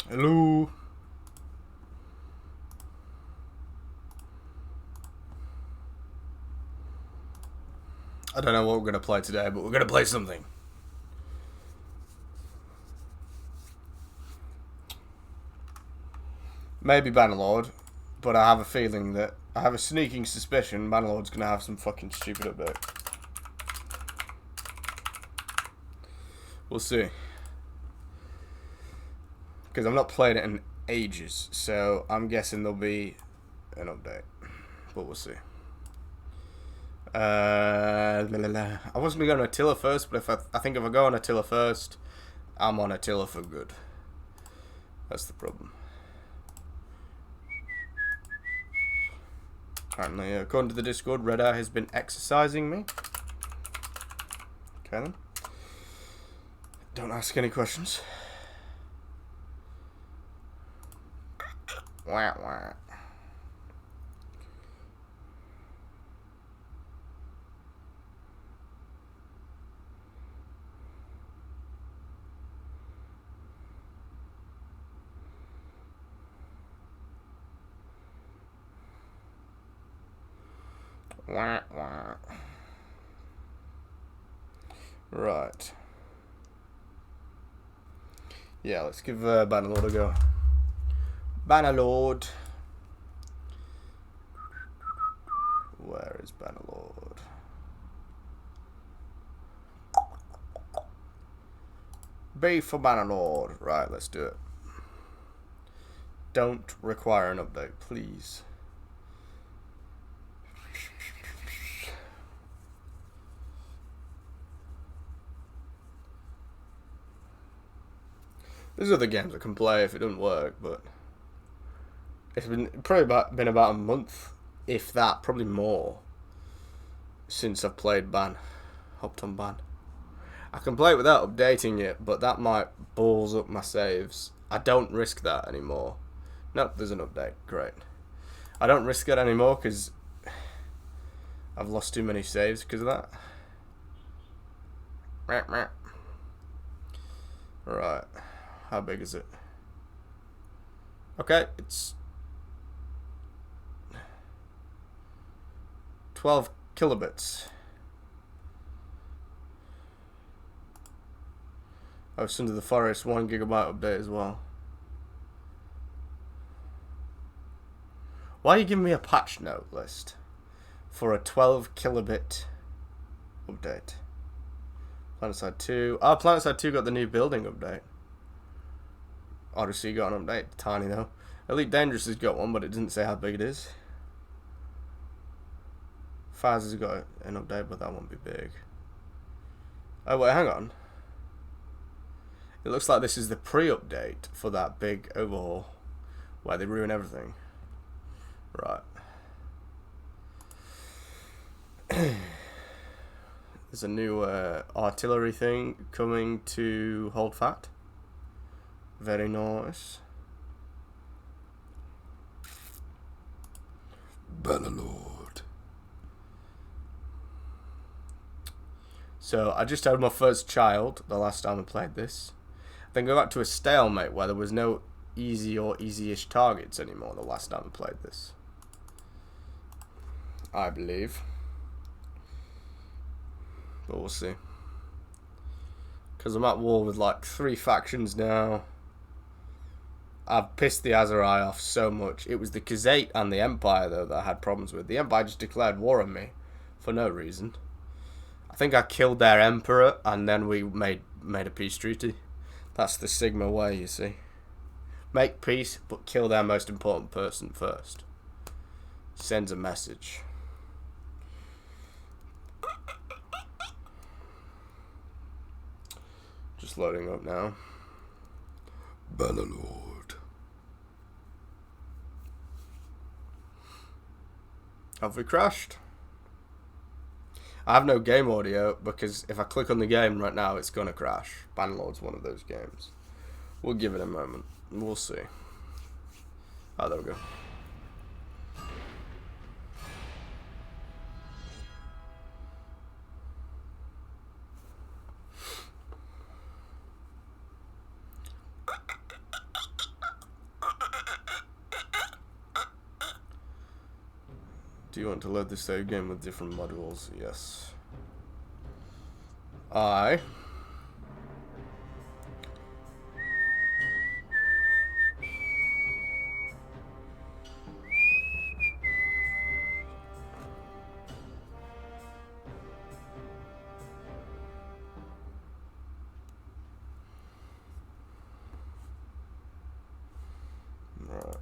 Hello. I don't know what we're going to play today, but we're going to play something. Maybe Bannerlord, but I have a feeling that... I have a sneaking suspicion Bannerlord's going to have some fucking stupid update. We'll see. Because I've not played it in ages, so I'm guessing there'll be an update. But we'll see. I wasn't going to Attila first, but if I think if I go on Attila first, I'm on Attila for good. That's the problem. Apparently, according to the Discord, Red Eye has been exercising me. Okay then. Don't ask any questions. Wah, wah. Wah, wah. Right. Yeah, let's give Bannerlord a go. Bannerlord. Where is Bannerlord? B for Bannerlord. Right, let's do it. Don't require an update, please. There's other games I can play if it doesn't work, but it's been about a month, if that, probably more, since I've played Ban. Hopped on Ban. I can play it without updating it, but that might balls up my saves. I don't risk that anymore. Nope, there's an update. Great. I don't risk that anymore because I've lost too many saves because of that. Right. How big is it? Okay, it's 12 kilobits. Oh, it's Under the Forest, 1 gigabyte update as well. Why are you giving me a patch note list for a 12 kilobit update? PlanetSide 2. Oh, PlanetSide 2 got the new building update. Odyssey got an update. Tiny though. Elite Dangerous has got one, but it doesn't say how big it is. Faz has got an update, but that won't be big. Oh, wait, hang on. It looks like this is the pre-update for that big overhaul where they ruin everything. Right. There's a new artillery thing coming to Hold Fat. Very nice. Bannerlord. So I just had my first child the last time I played this. Then go back to a stalemate where there was no easy or easy-ish targets anymore the last time I played this. I believe. But we'll see. Because I'm at war with like 3 factions now. I've pissed the Aserai off so much. It was the Khazate and the Empire, though, that I had problems with. The Empire just declared war on me for no reason. I think I killed their Emperor, and then we made a peace treaty. That's the Sigma way, you see. Make peace, but kill their most important person first. Sends a message. Just loading up now. Bannerlord. Have we crashed? I have no game audio because if I click on the game right now, it's gonna crash. Bannerlord's one of those games. We'll give it a moment. We'll see. Oh, there we go. Do you want to load the save game with different modules? Yes. I. Right.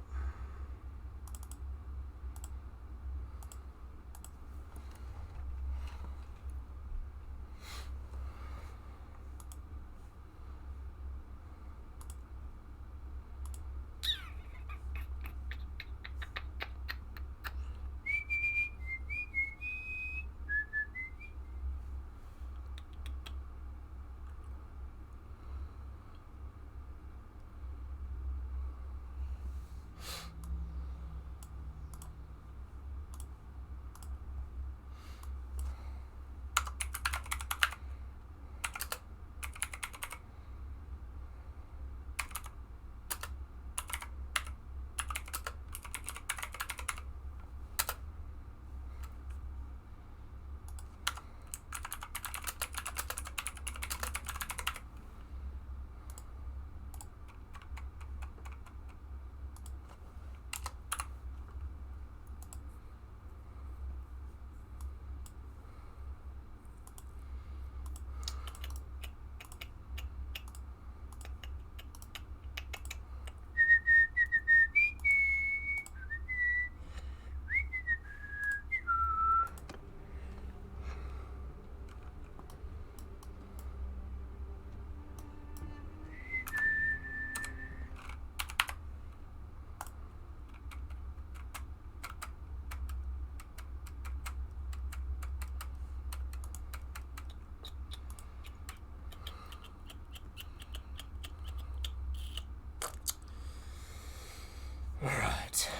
Alright.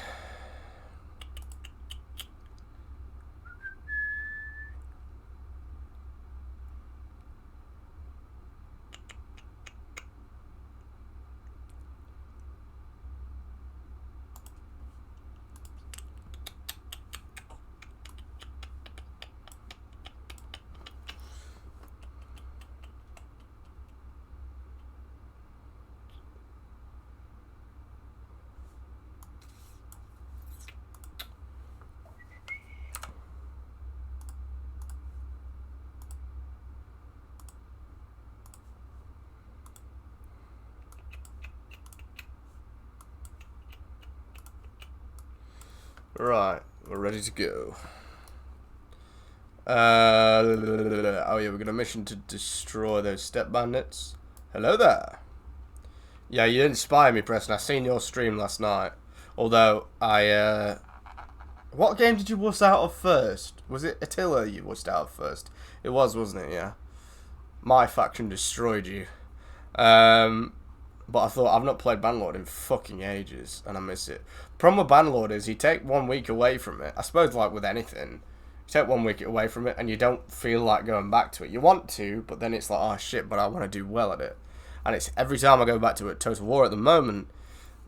Right, we're ready to go. Oh yeah, we're gonna mission to destroy those step bandits. Hello there. Yeah, you inspired me, Preston. I seen your stream last night. Although what game did you wuss out of first? Was it Attila you wussed out of first? It was, wasn't it? Yeah. My faction destroyed you. But I thought, I've not played Bannerlord in fucking ages, and I miss it. Problem with Bannerlord is you take 1 week away from it. I suppose like with anything, you take 1 week away from it, and you don't feel like going back to it. You want to, but then it's like, oh shit, but I want to do well at it. And it's every time I go back to it, Total War at the moment,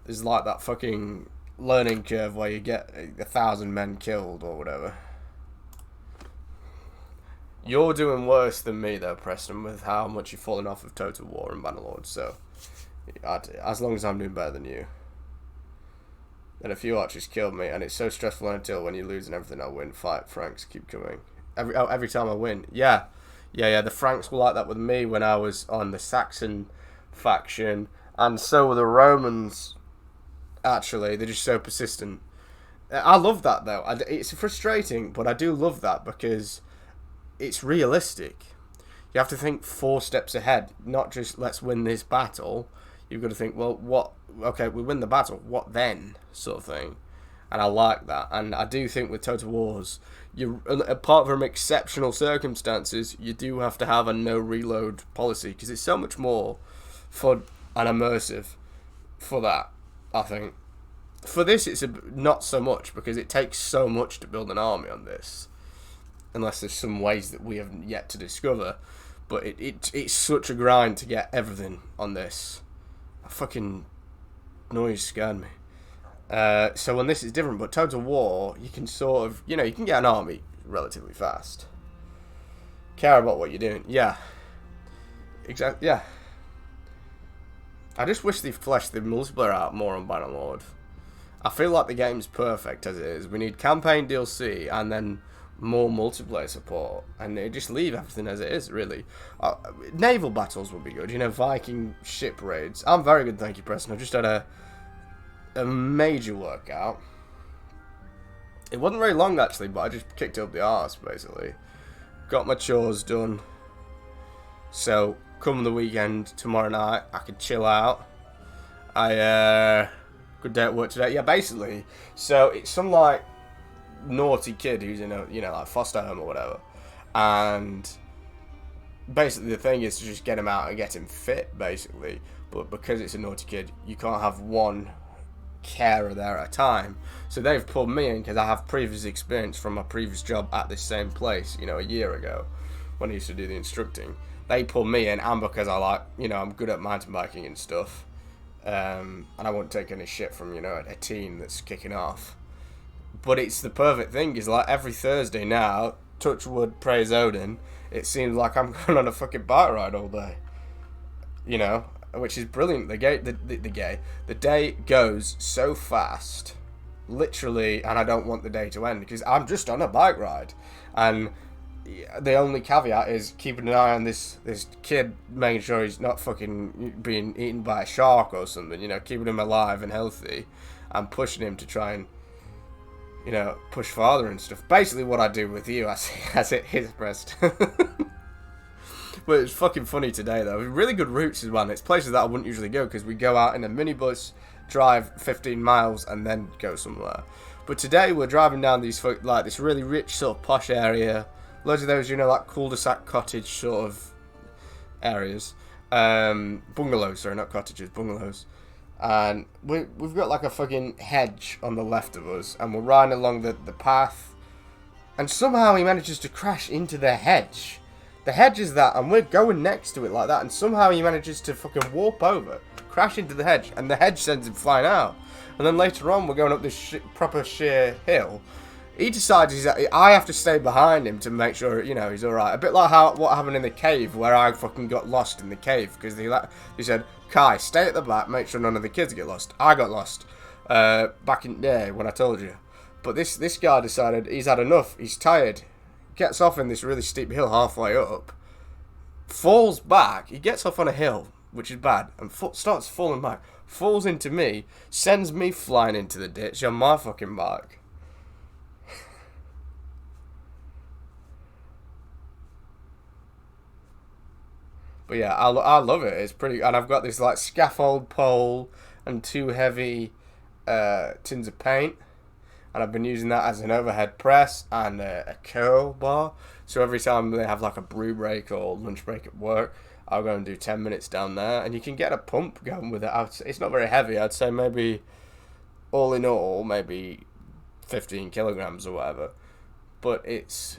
there's like that fucking learning curve where you get 1,000 men killed or whatever. You're doing worse than me though, Preston, with how much you've fallen off of Total War and Bannerlord, so as long as I'm doing better than you. And a few archers killed me, and it's so stressful until when you lose and everything I win. Fight, Franks keep coming. Every time I win. Yeah. The Franks were like that with me when I was on the Saxon faction, and so were the Romans. Actually, they're just so persistent. I love that though. It's frustrating, but I do love that because it's realistic. You have to think 4 steps ahead, not just let's win this battle. You've got to think, well, what? Okay, we win the battle. What then? Sort of thing. And I like that. And I do think with Total Wars, apart from exceptional circumstances, you do have to have a no reload policy because it's so much more fun and immersive for that. I think for this, it's not so much because it takes so much to build an army on this. Unless there's some ways that we haven't yet to discover. But it's such a grind to get everything on this. A fucking noise scared me. So on this it's different, but Total War, you can sort of, you can get an army relatively fast. Care about what you're doing. Yeah. Exactly, yeah. I just wish they fleshed the multiplayer out more on Bannerlord. I feel like the game's perfect as it is. We need campaign DLC and then more multiplayer support, and it just leave everything as it is, really. Naval battles would be good, Viking ship raids. I'm very good, thank you, Preston. I just had a major workout. It wasn't very long, actually, but I just kicked up the arse, basically. Got my chores done. So, come the weekend, tomorrow night, I could chill out. Good day at work today. Yeah, basically. So, it's some, naughty kid who's in a, foster home or whatever. And basically the thing is to just get him out and get him fit, basically. But because it's a naughty kid, you can't have one carer there at a time. So they've pulled me in because I have previous experience from my previous job at this same place, a year ago when I used to do the instructing. They pulled me in, and because I'm good at mountain biking and stuff. And I won't take any shit from, a teen that's kicking off. But it's the perfect thing, is every Thursday now, touch wood, praise Odin, it seems like I'm going on a fucking bike ride all day. Which is brilliant. The day goes so fast, literally, and I don't want the day to end because I'm just on a bike ride. And the only caveat is keeping an eye on this kid, making sure he's not fucking being eaten by a shark or something, keeping him alive and healthy, and pushing him to try and, push farther and stuff. Basically what I do with you as it hits breast. But it's fucking funny today, though. Really good routes as well. It's places that I wouldn't usually go because we go out in a minibus, drive 15 miles, and then go somewhere. But today we're driving down this really rich sort of posh area. Loads of those, cul-de-sac cottage sort of areas. Bungalows, sorry, not cottages, bungalows. And we've got a fucking hedge on the left of us, and we're riding along the path. And somehow he manages to crash into the hedge. The hedge is that, and we're going next to it like that, and somehow he manages to fucking warp over, crash into the hedge, and the hedge sends him flying out. And then later on, we're going up this proper sheer hill. He decides I have to stay behind him to make sure, he's alright. A bit like what happened in the cave, where I fucking got lost in the cave, because he said, Kai, stay at the back, make sure none of the kids get lost. I got lost back in there when I told you. But this guy decided he's had enough, he's tired. Gets off in this really steep hill halfway up, falls back. He gets off on a hill, which is bad, and starts falling back. Falls into me, sends me flying into the ditch on my fucking bike. But yeah, I love it. It's pretty, and I've got this scaffold pole and 2 heavy tins of paint. And I've been using that as an overhead press and a curl bar. So every time they have a brew break or lunch break at work, I'll go and do 10 minutes down there. And you can get a pump going with it. It's not very heavy. I'd say maybe, all in all, maybe 15 kilograms or whatever. But it's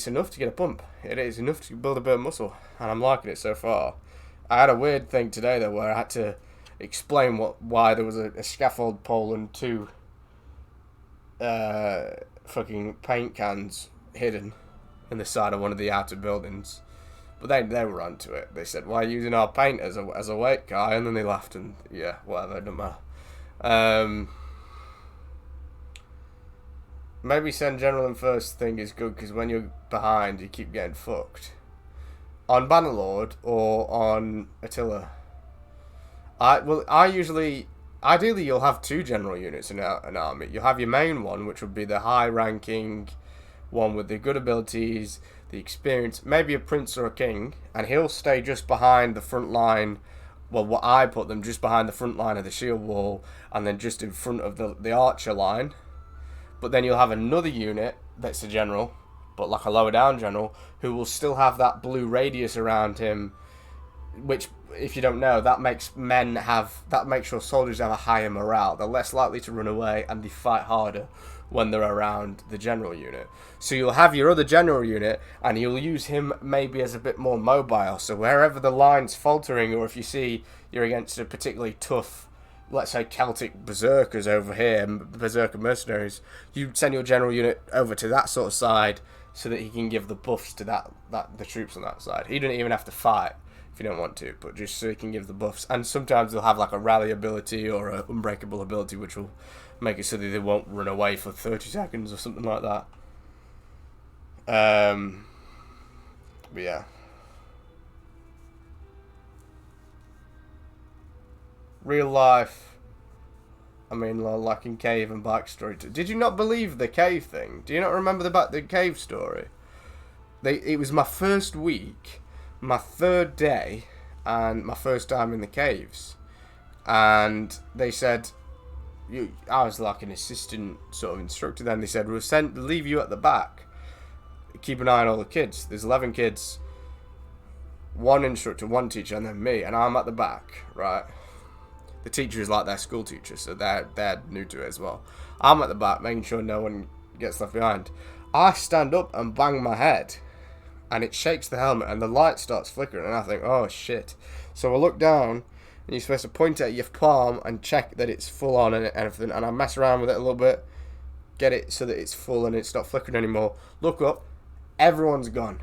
enough to get a pump. It is enough to build a bit of muscle. And I'm liking it so far. I had a weird thing today, though, where I had to explain why there was a scaffold pole and 2... fucking paint cans hidden in the side of one of the outer buildings, but they were onto it. They said, "Why are you using our paint as a weight, guy?" And then they laughed, and yeah, whatever, it doesn't matter. Maybe send general in first thing is good because when you're behind, you keep getting fucked. On Bannerlord or on Attila, Ideally, you'll have 2 general units in an army. You'll have your main one, which would be the high-ranking one with the good abilities, the experience, maybe a prince or a king, and he'll stay just behind the front line. Well, what I put them just behind the front line of the shield wall, and then just in front of the archer line. But then you'll have another unit that's a general, but a lower down general, who will still have that blue radius around him, which, if you don't know, that makes your soldiers have a higher morale. They're less likely to run away, and they fight harder when they're around the general unit. So you'll have your other general unit, and you'll use him maybe as a bit more mobile. So wherever the line's faltering, or if you see you're against a particularly tough, let's say, Celtic berserkers over here, berserker mercenaries, you send your general unit over to that sort of side so that he can give the buffs to the troops on that side. He doesn't even have to fight if you don't want to, but just so he can give the buffs. And sometimes they'll have like a rally ability or an unbreakable ability, which will make it so that they won't run away for 30 seconds or something like that. But yeah. Real life, I mean, like in cave and backstory. Did you not believe the cave thing? Do you not remember the cave story? It was my first week, my third day, and my first time in the caves. And they said, I was like an assistant sort of instructor then. They said, we'll leave you at the back. Keep an eye on all the kids. There's 11 kids, one instructor, one teacher, and then me. And I'm at the back, right? The teacher is like their school teacher, so they're new to it as well. I'm at the back, making sure no one gets left behind. I stand up and bang my head, and it shakes the helmet, and the light starts flickering, and I think, oh shit. So I look down, and you're supposed to point it at your palm and check that it's full on and everything, and I mess around with it a little bit, get it so that it's full and it's not flickering anymore. Look up, everyone's gone.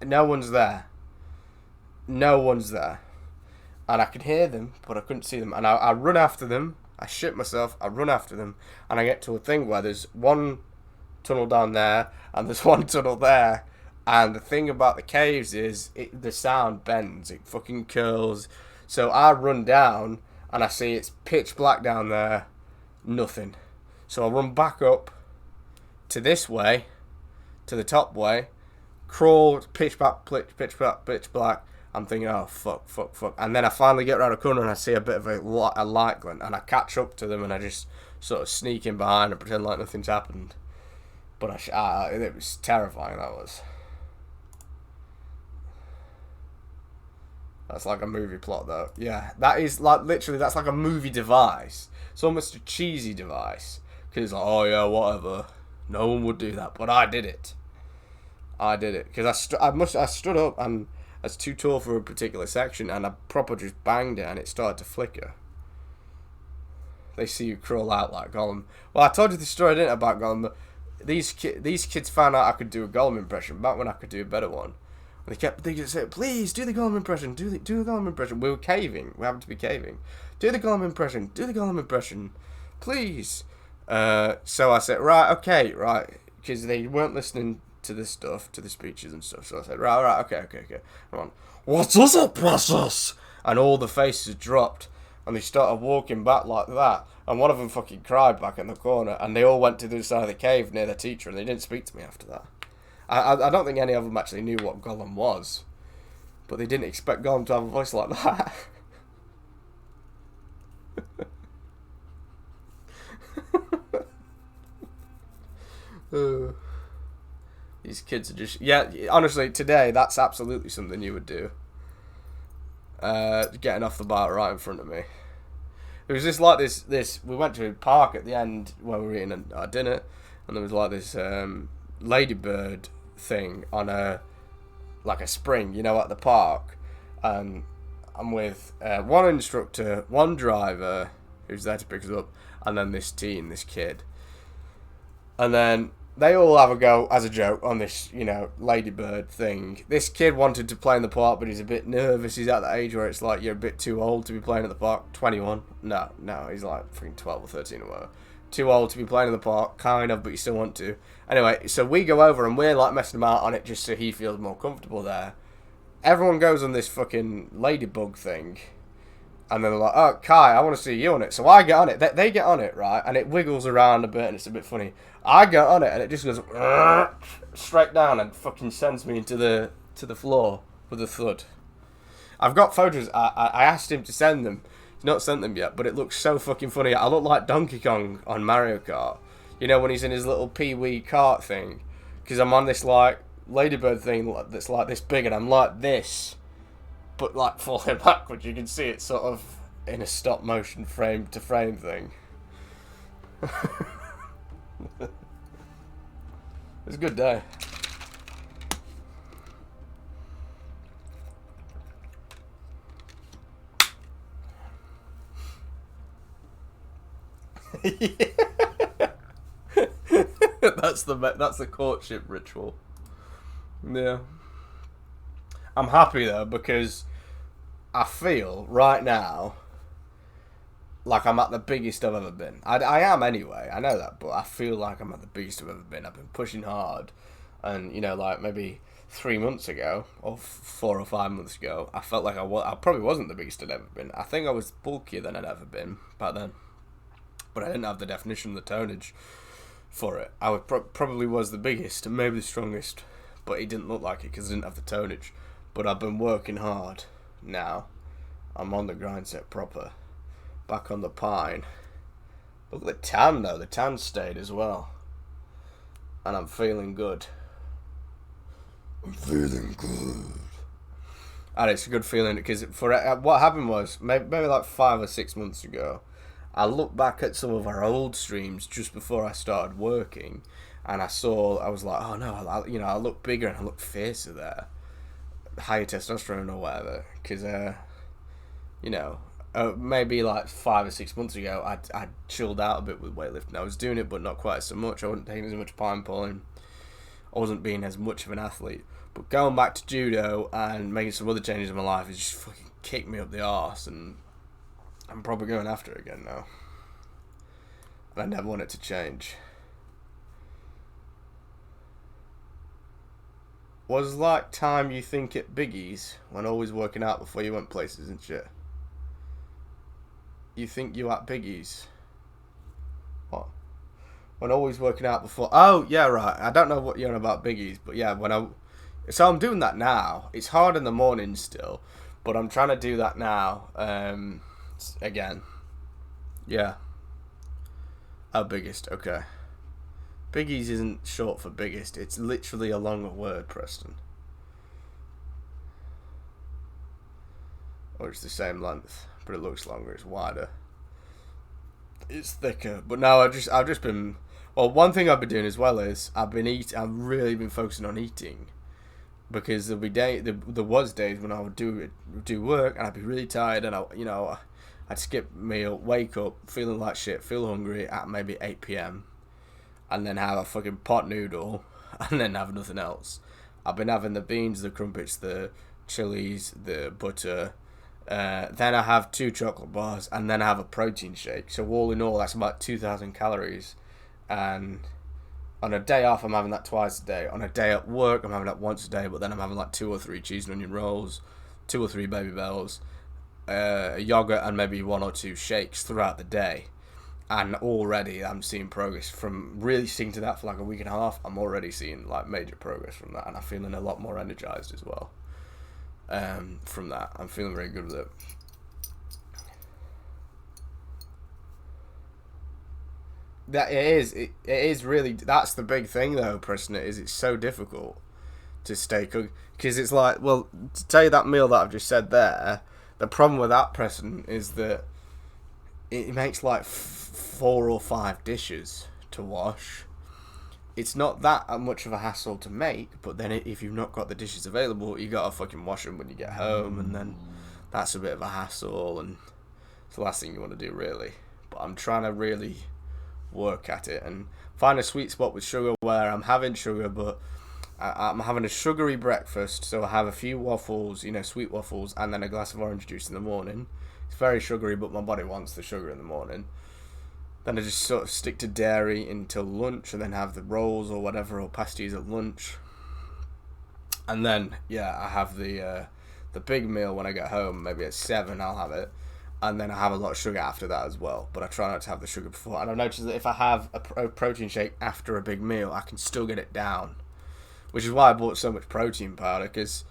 No one's there. No one's there. And I could hear them, but I couldn't see them. And I run after them. I shit myself. I run after them. And I get to a thing where there's one tunnel down there, and there's one tunnel there. And the thing about the caves is, the sound bends. It fucking curls. So I run down, and I see it's pitch black down there. Nothing. So I run back up to this way, to the top way, crawl, pitch black. I'm thinking, oh, fuck. And then I finally get around a corner and I see a bit of a light glint. And I catch up to them and I just sort of sneak in behind and pretend like nothing's happened. But it was terrifying, that was. That's like a movie plot, though. Yeah, that is like, literally, that's like a movie device. It's almost a cheesy device. Because it's like, oh yeah, whatever. No one would do that. But I did it. Because I stood up and I was too tall for a particular section, and I proper just banged it, and it started to flicker. They see you crawl out like Gollum. Well, I told you the story, didn't I, about Gollum? But these kids found out I could do a Gollum impression back when I could do a better one. And they kept saying, please do the Gollum impression. Do the Gollum impression. We were caving. We happened to be caving. Do the Gollum impression. Do the Gollum impression, please. So I said, right, because they weren't listening to this stuff, to the speeches and stuff. So I said, right, okay. Come on. What is it, precious? And all the faces dropped, and they started walking back like that. And one of them fucking cried back in the corner, and they all went to the other side of the cave near the teacher, and they didn't speak to me after that. I don't think any of them actually knew what Gollum was, but they didn't expect Gollum to have a voice like that. These kids are just... Yeah, honestly, today, that's absolutely something you would do. Getting off the bar right in front of me. It was just like this... We went to a park at the end where we were eating our dinner, and there was like this ladybird thing on a spring, at the park. And I'm with one instructor, one driver, who's there to pick us up, and then this kid. And then they all have a go as a joke on this, ladybird thing. This kid wanted to play in the park, but he's a bit nervous. He's at that age where it's like, you're a bit too old to be playing at the park. 21? No, he's like freaking 12 or 13 or whatever. Too old to be playing in the park, kind of, but you still want to. Anyway, so we go over and we're like messing him out on it just so he feels more comfortable there. Everyone goes on this fucking ladybug thing. And then they're like, oh, Kai, I want to see you on it. So I get on it. They get on it, right? And it wiggles around a bit and it's a bit funny. I get on it and it just goes straight down and fucking sends me into the floor with a thud. I've got photos. I asked him to send them. He's not sent them yet, but it looks so fucking funny. I look like Donkey Kong on Mario Kart. When he's in his little Pee-wee kart thing. Because I'm on this, like, ladybird thing that's like this big and I'm like this. But like falling backwards, you can see it sort of in a stop motion frame to frame thing. It was a good day. That's the courtship ritual. Yeah. I'm happy though because I feel right now like I'm at the biggest I've ever been. I am anyway. I know that, but I feel like I'm at the biggest I've ever been. I've been pushing hard, and like maybe 3 months ago or 4 or 5 months ago, I felt like I probably wasn't the biggest I'd ever been. I think I was bulkier than I'd ever been back then, but I didn't have the definition, the tonnage for it. I would probably was the biggest and maybe the strongest, but it didn't look like it because I didn't have the tonnage. But I've been working hard now. I'm on the grind set proper. Back on the pine. Look at the tan though. The tan stayed as well. And I'm feeling good. I'm feeling good. And it's a good feeling because what happened was maybe like 5 or 6 months ago, I looked back at some of our old streams just before I started working, and I was like, oh no, I look bigger and I look fiercer there, higher testosterone or whatever, because maybe like 5 or 6 months ago, I chilled out a bit with weightlifting. I was doing it, but not quite so much. I wasn't taking as much pine pulling. I wasn't being as much of an athlete. But going back to judo and making some other changes in my life has just fucking kicked me up the arse, and I'm probably going after it again now. And I never want it to change. Was like time you think at Biggie's when always working out before you went places and shit? You think you at Biggie's? What? When always working out before... Oh, yeah, right. I don't know what you're on about Biggie's, but yeah, So I'm doing that now. It's hard in the morning still, but I'm trying to do that now. Again. Yeah. Our biggest, okay. Biggie's isn't short for biggest. It's literally a longer word, Preston. Or it's the same length, but it looks longer. It's wider. It's thicker. But no, I've just been... Well, one thing I've been doing as well is I've really been focusing on eating, because there was days when I would do work and I'd be really tired, and I'd skip meal, wake up feeling like shit, feel hungry at maybe 8 p.m. and then have a fucking pot noodle and then have nothing else. I've been having the beans, the crumpets, the chilies, the butter. Then I have 2 chocolate bars, and then I have a protein shake. So all in all, that's about 2,000 calories. And on a day off, I'm having that twice a day. On a day at work, I'm having that once a day. But then I'm having like 2 or 3 cheese and onion rolls, 2 or 3 Baby Bells, yogurt, and maybe 1 or 2 shakes throughout the day. And already I'm seeing progress from really sticking to that for like a week and a half. I'm already seeing like major progress from that, and I'm feeling a lot more energized as well. From that, I'm feeling very good with it. That it is really, that's the big thing though, Preston. It's so difficult to stay cooked, because it's like, well, to tell you that meal that I've just said there, the problem with that, Preston, is that it makes like 4 or 5 dishes to wash. It's not that much of a hassle to make, but then if you've not got the dishes available, you gotta fucking wash them when you get home, and then that's a bit of a hassle, and it's the last thing you want to do, really. But I'm trying to really work at it and find a sweet spot with sugar where I'm having sugar, but I'm having a sugary breakfast. So I have a few waffles, sweet waffles, and then a glass of orange juice in the morning. It's very sugary, but my body wants the sugar in the morning. Then I just sort of stick to dairy until lunch, and then have the rolls or whatever, or pasties at lunch. And then, yeah, I have the big meal when I get home. Maybe at 7 I'll have it. And then I have a lot of sugar after that as well. But I try not to have the sugar before. And I've noticed that if I have a protein shake after a big meal, I can still get it down. Which is why I bought so much protein powder, because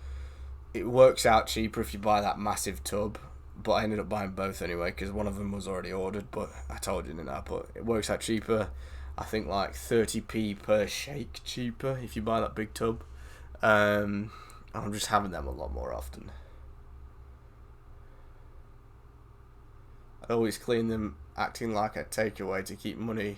it works out cheaper if you buy that massive tub. But I ended up buying both anyway, because one of them was already ordered. But I told you, didn't I? But it works out cheaper. I think like 30p per shake cheaper if you buy that big tub. I'm just having them a lot more often. I always clean them, acting like a takeaway to keep money.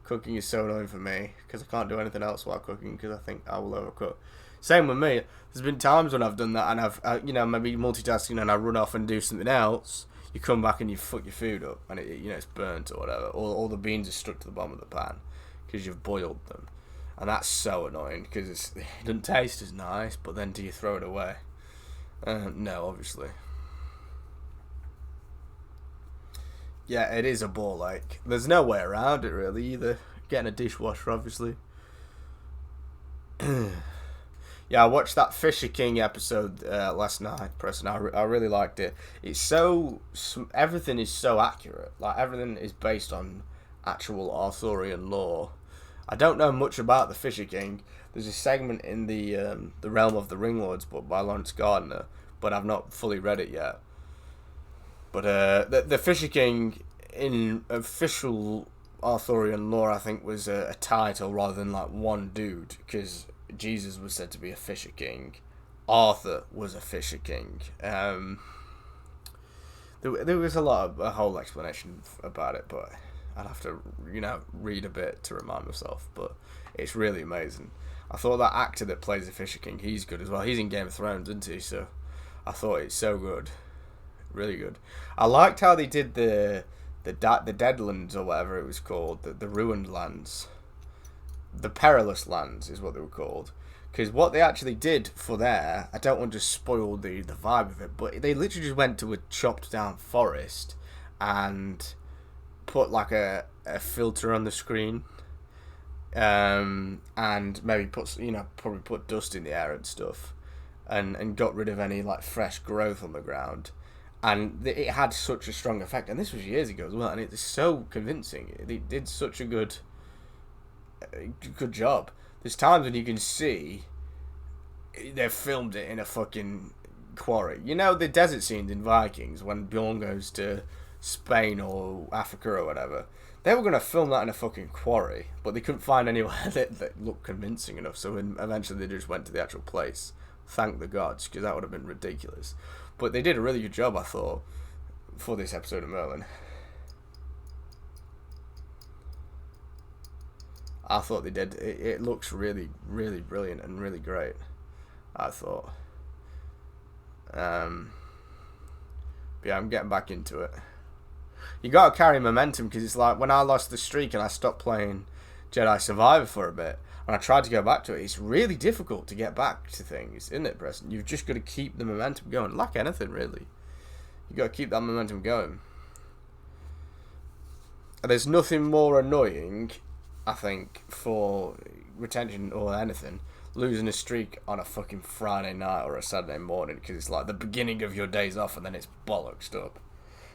Cooking is so annoying for me, because I can't do anything else while cooking, because I think I will overcook. Same with me. There's been times when I've done that, and I've, maybe multitasking, and I run off and do something else. you come back and you fuck your food up, and it's burnt or whatever. All the beans are stuck to the bottom of the pan because you've boiled them, and that's so annoying because it doesn't taste as nice. But then do you throw it away? No, obviously. Yeah, it is a ball ache. There's no way around it really either. Getting a dishwasher, obviously. Yeah, I watched that Fisher King episode last night, Preston. I really liked it. It's so... Everything is so accurate. Like, everything is based on actual Arthurian lore. I don't know much about the Fisher King. There's a segment in the Realm of the Ringlords book by Lawrence Gardner, but I've not fully read it yet. But the Fisher King, in official Arthurian lore, I think was a title rather than like one dude, because Jesus was said to be a Fisher King. Arthur was a Fisher King. There was a whole explanation about it, but I'd have to, read a bit to remind myself. But it's really amazing. I thought that actor that plays the Fisher King, he's good as well. He's in Game of Thrones, isn't he? So I thought it's so good, really good. I liked how they did the Deadlands or whatever it was called, the ruined lands. The Perilous Lands is what they were called. Because what they actually did for there, I don't want to spoil the vibe of it, but they literally just went to a chopped down forest and put like a filter on the screen, and maybe probably put dust in the air and stuff, and got rid of any like fresh growth on the ground. And it had such a strong effect, and this was years ago as well, and it's so convincing. They did such a good job. There's times when you can see they've filmed it in a fucking quarry. The desert scenes in Vikings when Bjorn goes to Spain or Africa or whatever. They were going to film that in a fucking quarry, but they couldn't find anywhere that looked convincing enough, so eventually they just went to the actual place. Thank the gods, because that would have been ridiculous. But they did a really good job, I thought, for this episode of Merlin. I thought they did. It looks really, really brilliant and really great, I thought. But yeah, I'm getting back into it. You got to carry momentum, because it's like when I lost the streak and I stopped playing Jedi Survivor for a bit, and I tried to go back to it, it's really difficult to get back to things, isn't it, Preston? You've just got to keep the momentum going. Like anything, really. You've got to keep that momentum going. And there's nothing more annoying, I think, for retention or anything, losing a streak on a fucking Friday night or a Saturday morning, because it's like the beginning of your days off and then it's bollocksed up.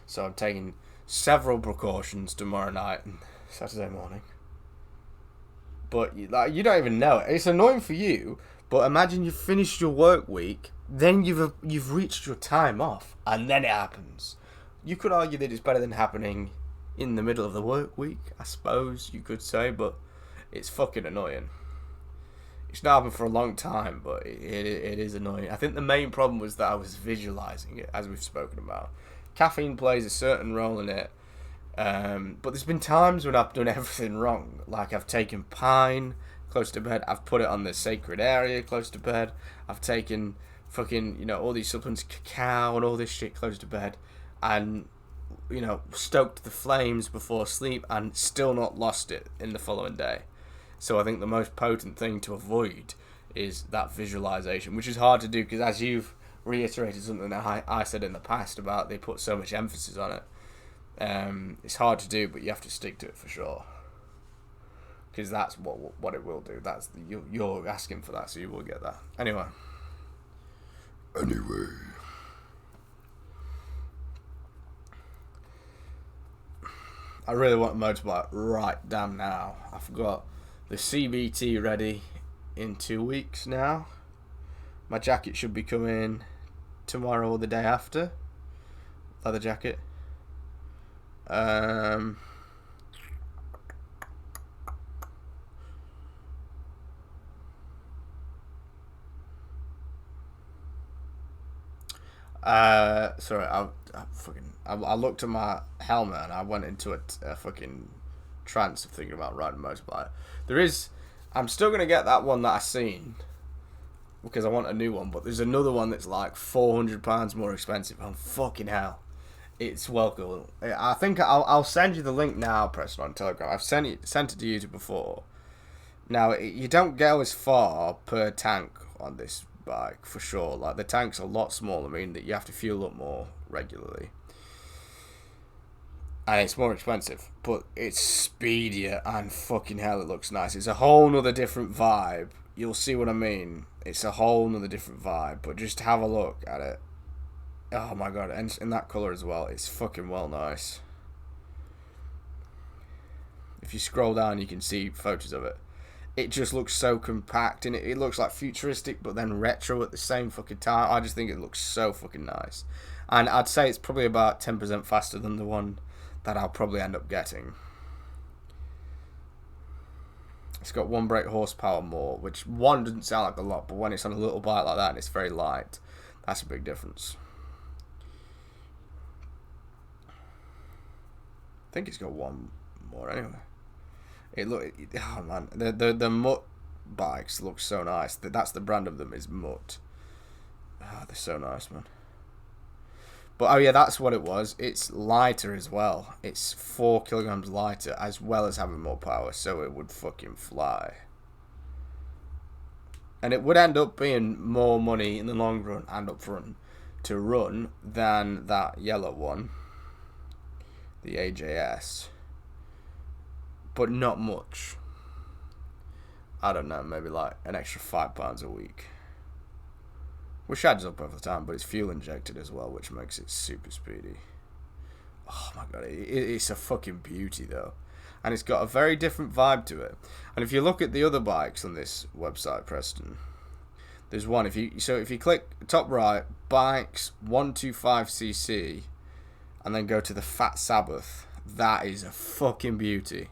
So I'm taking several precautions tomorrow night and Saturday morning. But you don't even know it. It's annoying for you, but imagine you've finished your work week, then you've reached your time off, and then it happens. You could argue that it's better than happening in the middle of the work week, I suppose you could say, but it's fucking annoying. It's not happened for a long time, but it is annoying. I think the main problem was that I was visualising it, as we've spoken about. Caffeine plays a certain role in it, but there's been times when I've done everything wrong. Like, I've taken pine close to bed, I've put it on the sacred area close to bed, I've taken fucking, all these supplements, cacao and all this shit close to bed, and stoked the flames before sleep and still not lost it in the following day. So I think the most potent thing to avoid is that visualization, which is hard to do because, as you've reiterated something that I said in the past about they put so much emphasis on it, it's hard to do, but you have to stick to it for sure, because that's what it will do. You're asking for that, so you will get that. Anyway. I really want a motorbike right damn now. I've got the CBT ready in 2 weeks now. My jacket should be coming tomorrow or the day after. Leather jacket. Sorry, I looked at my helmet and I went into a fucking trance of thinking about riding a motorbike. I'm still gonna get that one that I seen because I want a new one, but there's another one that's like £400 more expensive. Oh fucking hell! It's well cool. I think I'll send you the link now, Preston, on Telegram. I've sent it to you before. Now you don't go as far per tank on this bike for sure. Like the tank's a lot smaller, meaning that you have to fuel up more regularly, and it's more expensive. But it's speedier and fucking hell, it looks nice. It's a whole nother different vibe. You'll see what I mean. It's a whole nother different vibe. But just have a look at it. Oh my god, and in that colour as well, it's fucking well nice. If you scroll down, you can see photos of it. It just looks so compact, and it looks like futuristic, but then retro at the same fucking time. I just think it looks so fucking nice. And I'd say it's probably about 10% faster than the one that I'll probably end up getting. It's got 1 brake horsepower more, which one doesn't sound like a lot, but when it's on a little bike like that and it's very light, that's a big difference. I think it's got 1 more anyway. Oh man, the Mutt bikes look so nice. That's the brand of them, is Mutt. Oh, they're so nice, man. But oh yeah, that's what it was. It's lighter as well. It's 4 kilograms lighter, as well as having more power, so it would fucking fly. And it would end up being more money in the long run and up front to run than that yellow one, the AJS. But not much. I don't know, maybe like an extra £5 a week. Which adds up over time, but it's fuel injected as well, which makes it super speedy. Oh my god, it's a fucking beauty though. And it's got a very different vibe to it. And if you look at the other bikes on this website, Preston, there's one. If you click top right, bikes 125cc, and then go to the Fat Sabbath, that is a fucking beauty.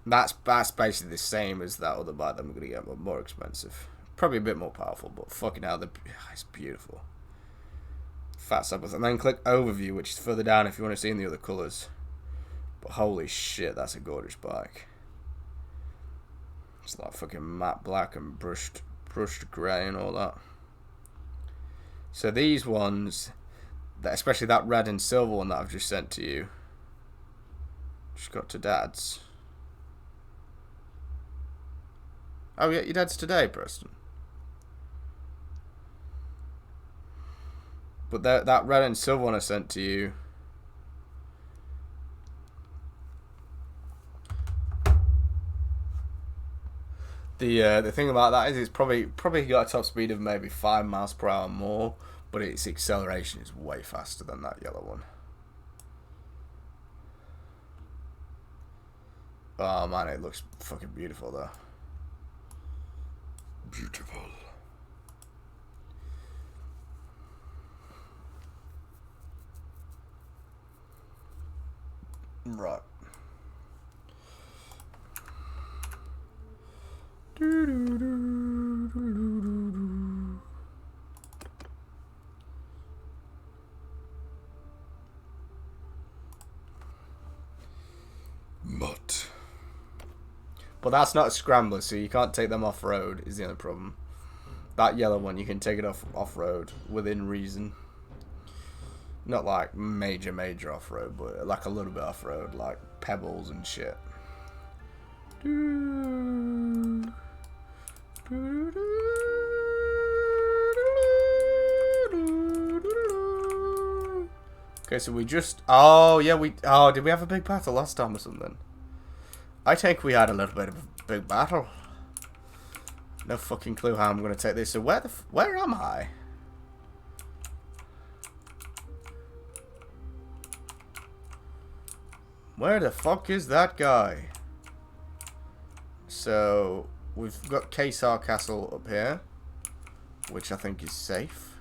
That's basically the same as that other bike that I'm going to get, but more expensive. Probably a bit more powerful, but fucking hell, it's beautiful. Fat Sabbath. And then click Overview, which is further down if you want to see in the other colours. But holy shit, that's a gorgeous bike. It's like fucking matte black and brushed grey and all that. So these ones, especially that red and silver one that I've just sent to you, just got to Dad's. Oh yeah, your dad's today, Preston. But that red and silver one I sent to you, the thing about that is it's probably got a top speed of maybe 5 miles per hour more, but its acceleration is way faster than that yellow one. Oh man, it looks fucking beautiful though. Beautiful. Right. Mutt. But that's not a scrambler, so you can't take them off-road, is the only problem. That yellow one, you can take it off-road within reason. Not like major off-road, but like a little bit off-road, like pebbles and shit. Okay, so we just... Oh, yeah, did we have a big battle last time or something? I think we had a little bit of a big battle. No fucking clue how I'm going to take this. So where am I? Where the fuck is that guy? So, we've got Quasar Castle up here, which I think is safe.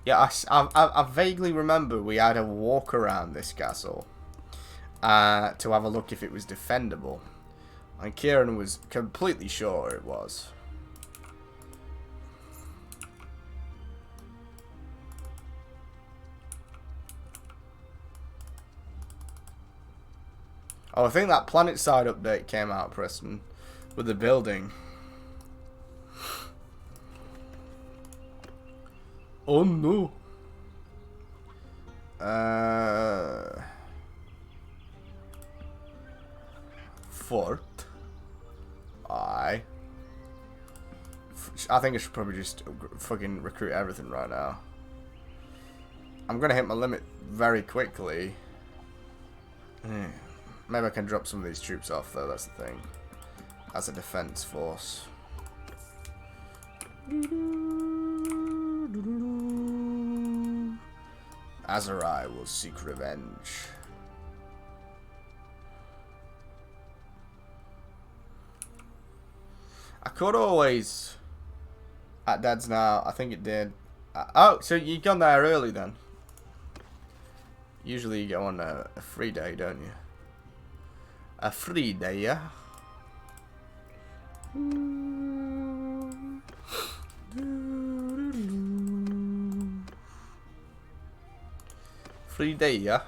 Yeah, I vaguely remember we had a walk around this castle to have a look if it was defendable. And Kieran was completely sure it was. Oh, I think that Planet Side update came out, Preston, with the building. Oh no. Fort. I think I should probably just fucking recruit everything right now. I'm gonna hit my limit very quickly. Maybe I can drop some of these troops off though, that's the thing. As a defense force. Azarai will seek revenge. I could always... At Dad's now, I think it did. Oh, so you gone there early then? Usually you go on a free day, don't you? A free day, yeah? Free day, yeah?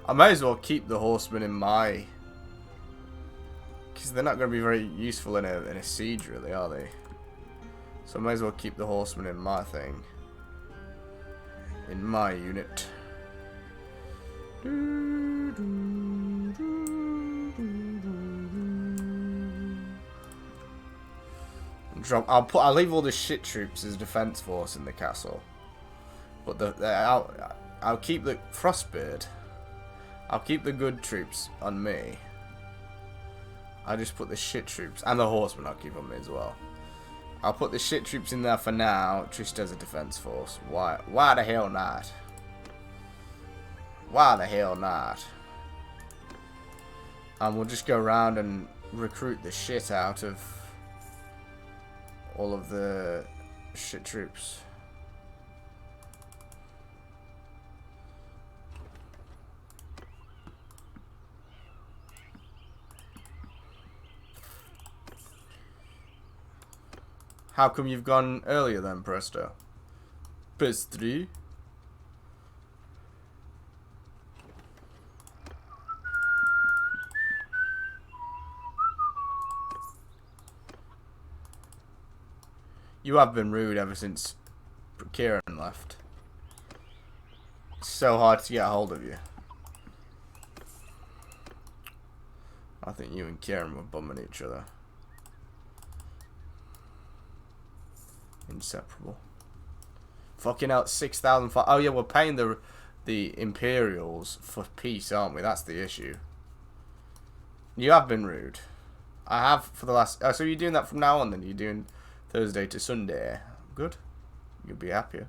I may as well keep the horsemen in my... Because they're not going to be very useful in a siege, really, are they? So I may as well keep the horsemen in my thing. In my unit. I'll leave all the shit troops as defense force in the castle. But I'll keep the Frostbeard. I'll keep the good troops on me. I'll just put the shit troops and the horsemen I'll keep on me as well. I'll put the shit troops in there for now, just as a defense force. Why the hell not? Why the hell not? And we'll just go around and recruit the shit out of all of the shit troops. How come you've gone earlier then, Presto? +3. You have been rude ever since Kieran left. It's so hard to get a hold of you. I think you and Kieran were bumming each other. Inseparable. Fucking hell, 6,000. Oh yeah, we're paying the Imperials for peace, aren't we? That's the issue. You have been rude. I have for the last... Oh, so you're doing that from now on then? You're doing Thursday to Sunday. Good. You'll be happier.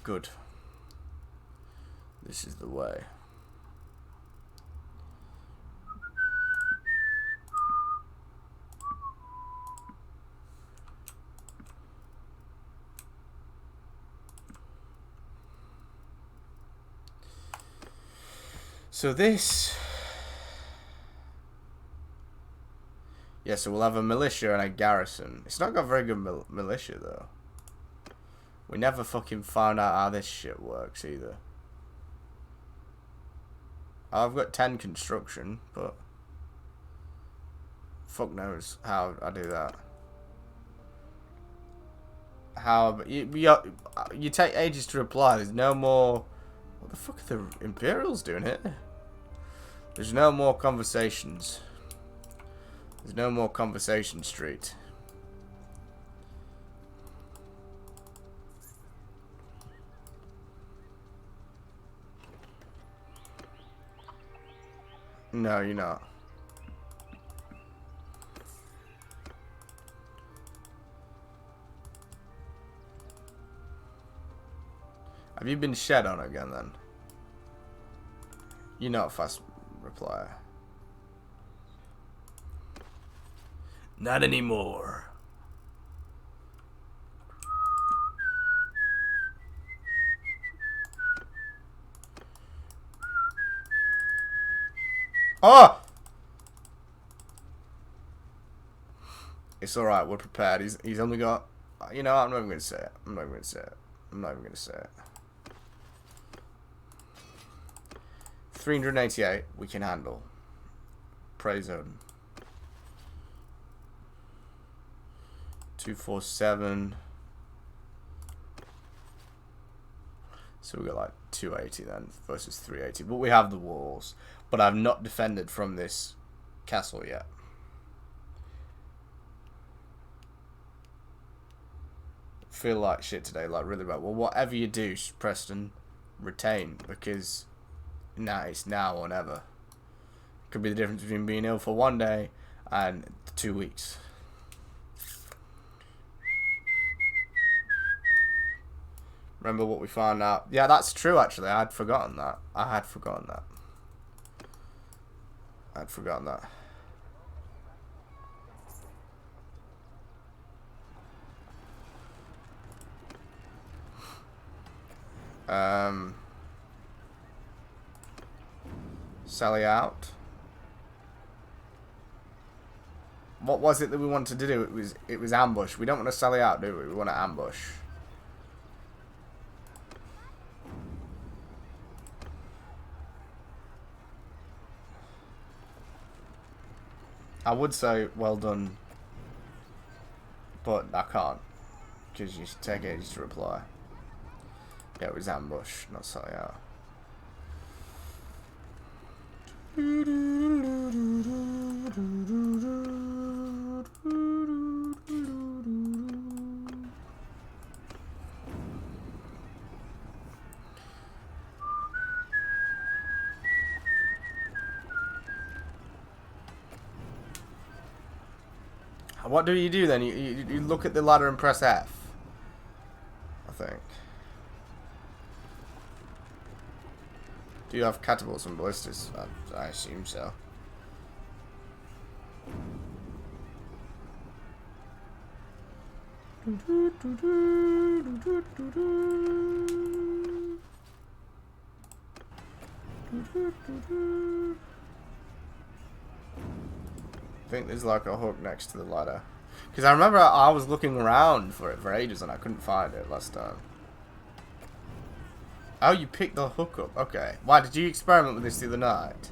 Good. This is the way. So this... Yeah, so we'll have a militia and a garrison. It's not got very good militia, though. We never fucking found out how this shit works, either. I've got 10 construction, but... Fuck knows how I do that. How... You take ages to reply. There's no more... What the fuck are the Imperials doing here? There's no more conversations. There's no more conversation street. No, you're not. Have you been shed on again then? You're not a fast replier. Not anymore. Oh! It's alright, we're prepared. He's only got... You know, I'm not even going to say it. I'm not even going to say it. I'm not even going to say it. 388, we can handle. Prey zone. 247. So we got like 280 then versus 380. But we have the walls. But I've not defended from this castle yet. Feel like shit today, like really bad. Well, whatever you do, Preston, retain, because it's now or never. Could be the difference between being ill for 1 day and 2 weeks. Remember what we found out? Yeah, that's true actually. I had forgotten that. I'd forgotten that. Sally out. What was it that we wanted to do? It was ambush. We don't want to sally out, do we? We want to ambush. I would say well done, but I can't because you take ages to reply. Yeah, it was ambush, not sally out. What do you do then? You look at the ladder and press F, I think. Do you have catapults and ballistas? I assume so. I think there's like a hook next to the ladder. Because I remember I was looking around for it for ages and I couldn't find it last time. Oh, you picked the hook up. Okay. Why, did you experiment with this the other night?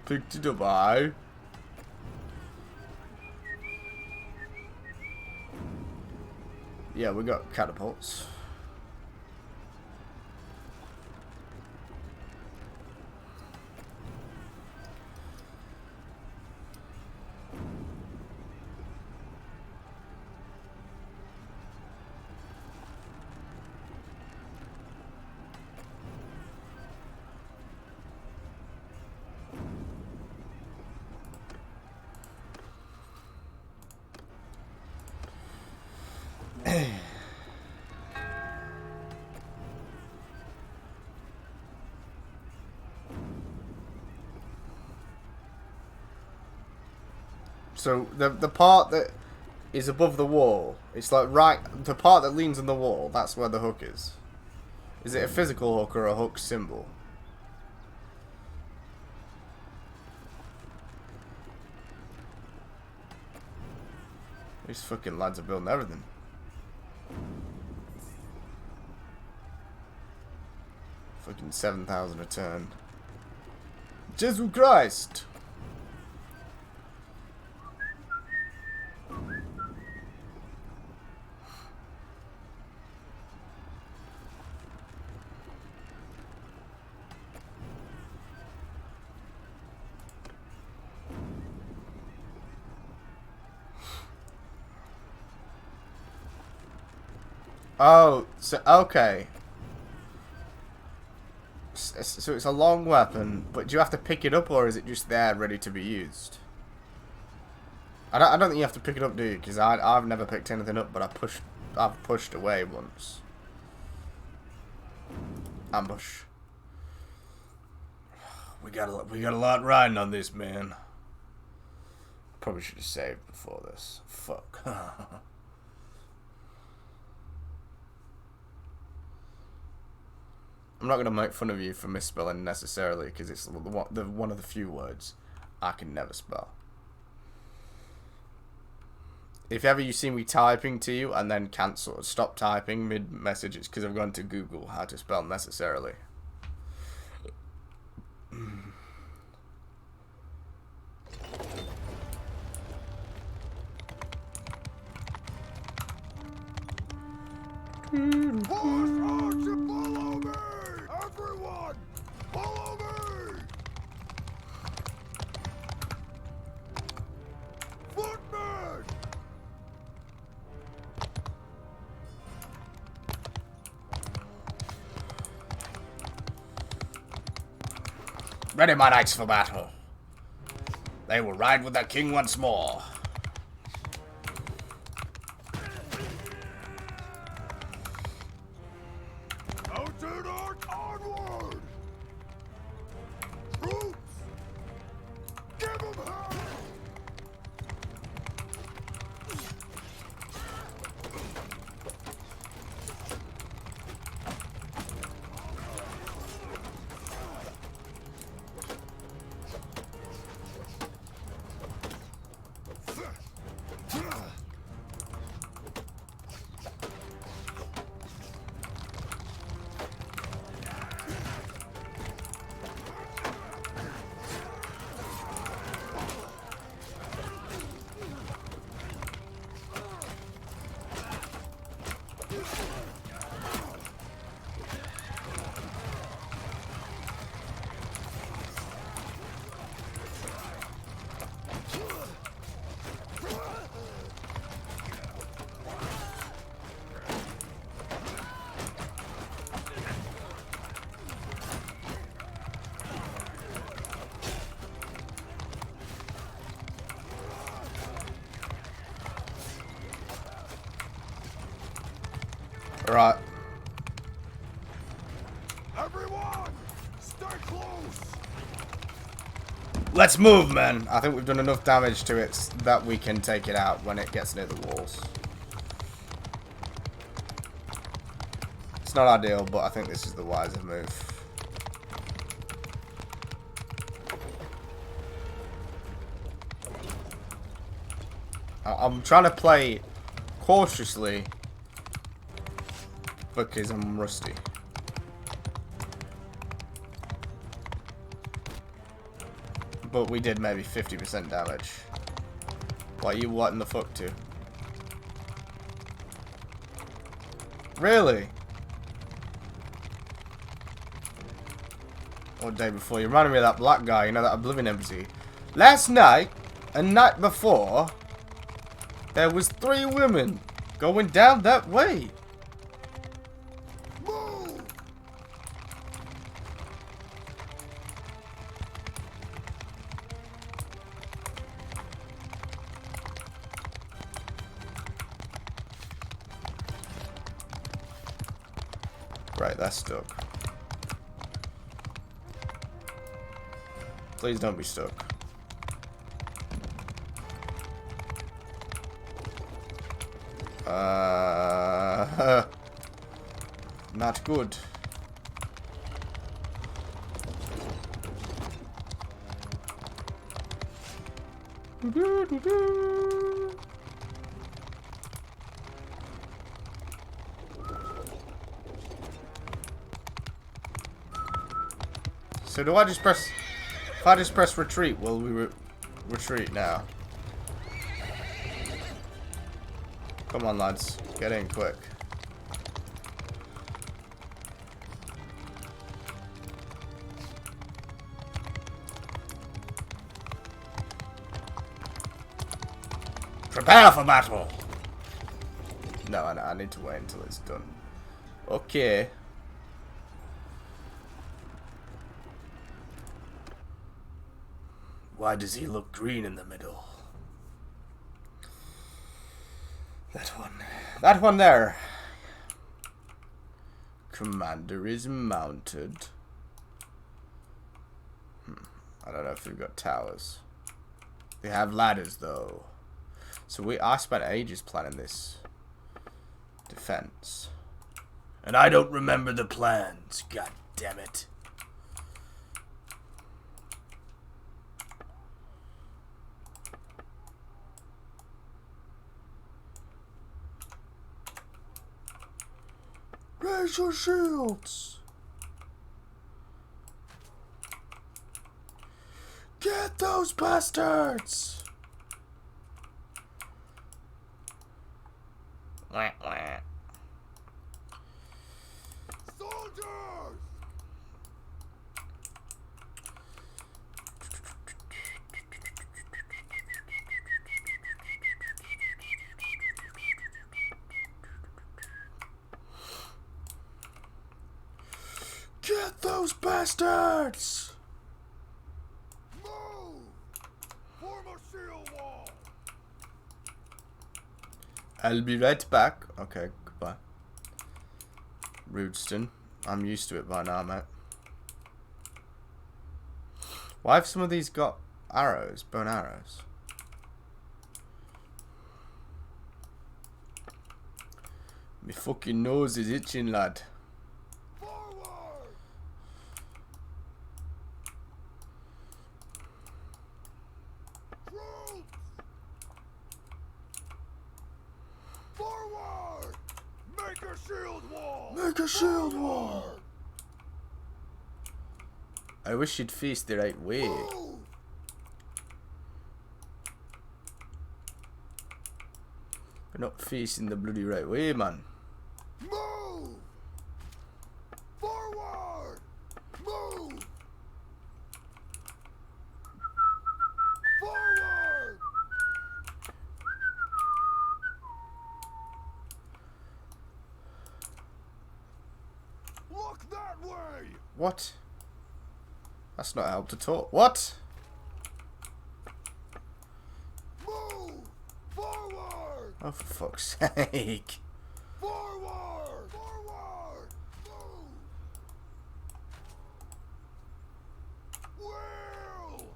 Picked it up, aye. Yeah, we got catapults. So the part that is above the wall, it's like the part that leans on the wall, that's where the hook is. Is it a physical hook or a hook symbol? These fucking lads are building everything. Fucking 7,000 a turn. Jesus Christ! Oh, so okay. So it's a long weapon, but do you have to pick it up or is it just there ready to be used? I don't think you have to pick it up, do you? Because I've never picked anything up, but I've pushed away once. Ambush. We got a lot riding on this, man. Probably should have saved before this. Fuck. I'm not going to make fun of you for misspelling necessarily, because it's one of the few words I can never spell. If ever you see me typing to you and then can't sort of stop typing mid-message, it's because I've gone to Google how to spell necessarily. Follow me! Everyone! Follow me! Footman! Ready, my knights, for battle. They will ride with their king once more. Mounted Ark onward! Troops! Give 'em hell! Right. Everyone! Stay close! Let's move, man. I think we've done enough damage to it that we can take it out when it gets near the walls. It's not ideal, but I think this is the wiser move. I'm trying to play cautiously because I'm rusty. But we did maybe 50% damage. What, you what in the fuck to? Really? What day before? You reminded me of that black guy, you know, that Oblivion NPC. Last night, and night before, there was 3 women going down that way. Move! Right, that's stuck. Please don't be stuck. Not good. So do I just press... If I just press retreat, will we retreat now? Come on, lads. Get in quick. Prepare for battle! No, I need to wait until it's done. Okay. Why does he look green in the middle? That one. That one there. Commander is mounted. I don't know if we've got towers. They have ladders though. So I spent ages planning this defense. And I don't remember the plans. God damn it. Raise your shields. Get those bastards. Wah, wah. Soldiers! Get those bastards. Move! Form a shield wall! I'll be right back. Okay, goodbye. Rudeston. I'm used to it by now, mate. Why have some of these got arrows? Bone arrows? My fucking nose is itching, lad. Forward! Troops! Forward! Make a shield wall! Make a shield wall! I wish you'd face the right way. Move! We're not facing the bloody right way, man. Move! Forward! Move! Forward! Look that way! What? That's not helped at all. What? Move! Forward! Oh, for fuck's sake. Forward! Forward! Move! Wheel!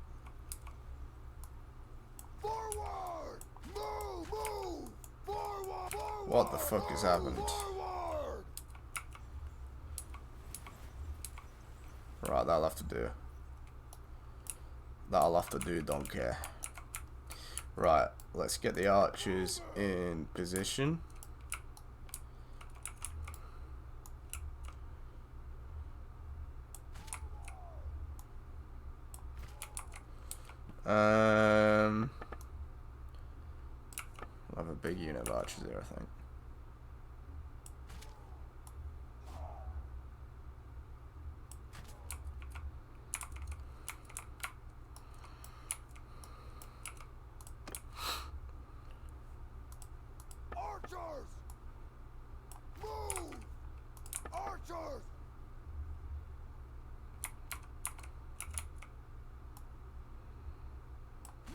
Forward! Move! Move! Forward! Forward! What the fuck has happened? Forward! Right, that'll have to do. That'll have to do, don't care. Right, let's get the archers in position. We'll have a big unit of archers there, I think. Archers! Move! Archers!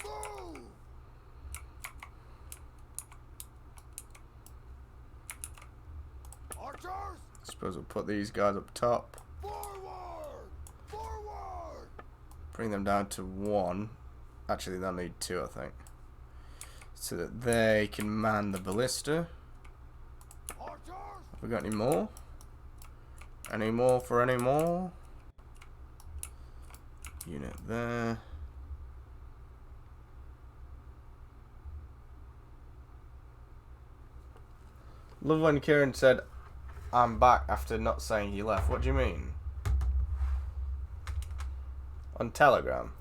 Move! Archers! Suppose we'll put these guys up top. Forward! Forward! Bring them down to 1. Actually, they'll need 2, I think. So that they can man the ballista. Archers! Have we got any more? Any more for any more? Unit there. Love when Kieran said, I'm back after not saying he left. What do you mean? On Telegram.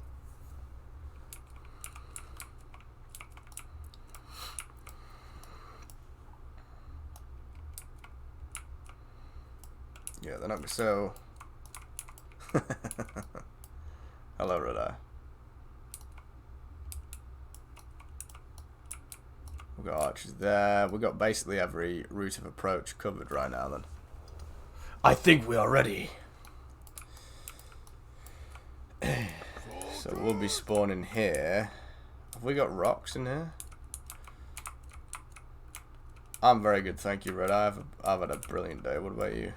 Yeah, they're not so. Hello, Red Eye. We've got archers there. We've got basically every route of approach covered right now, then. I think we are ready. So we'll be spawning here. Have we got rocks in here? I'm very good, thank you, Red Eye. I've had a brilliant day. What about you?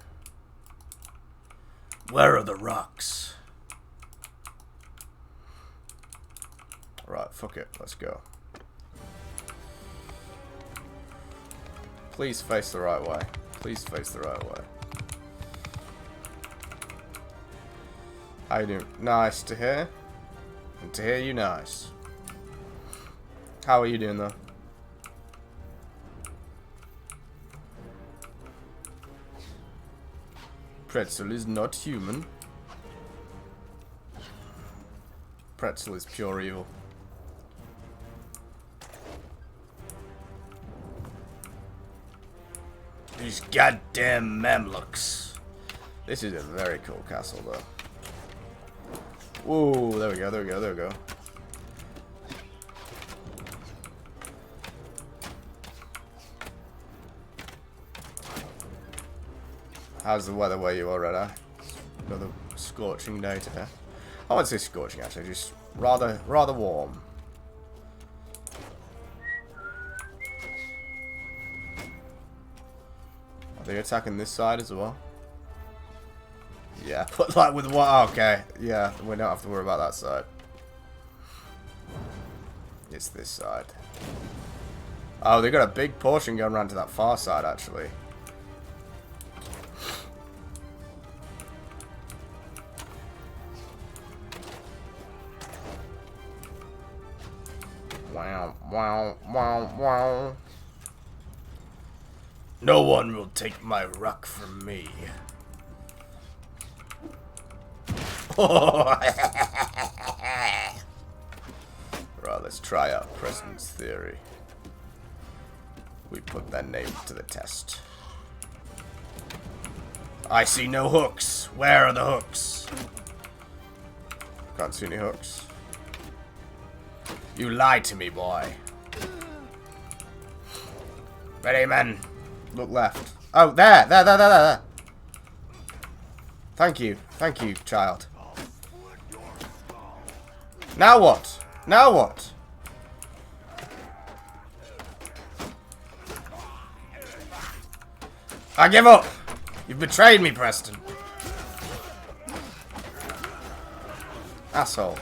Where are the rocks? Right, fuck it. Let's go. Please face the right way. Please face the right way. How you doing? Nice to hear. And to hear you nice. How are you doing though? Pretzel is not human. Pretzel is pure evil. These goddamn Mamluks. This is a very cool castle though. Whoa, there we go, there we go, there we go. How's the weather where you are, Red Eye? Another scorching day today. I wouldn't say scorching actually, just rather warm. Are they attacking this side as well? Yeah, but like with what? Okay, yeah, we don't have to worry about that side. It's this side. Oh, they got a big portion going around to that far side actually. Wow, wow, wow, wow. No one will take my rock from me. Right, let's try out Preston's theory. We put that name to the test. I see no hooks. Where are the hooks? Can't see any hooks. You lied to me, boy. Ready, men. Look left. Oh, there. Thank you, child. Now what? Now what? I give up. You've betrayed me, Preston. Asshole.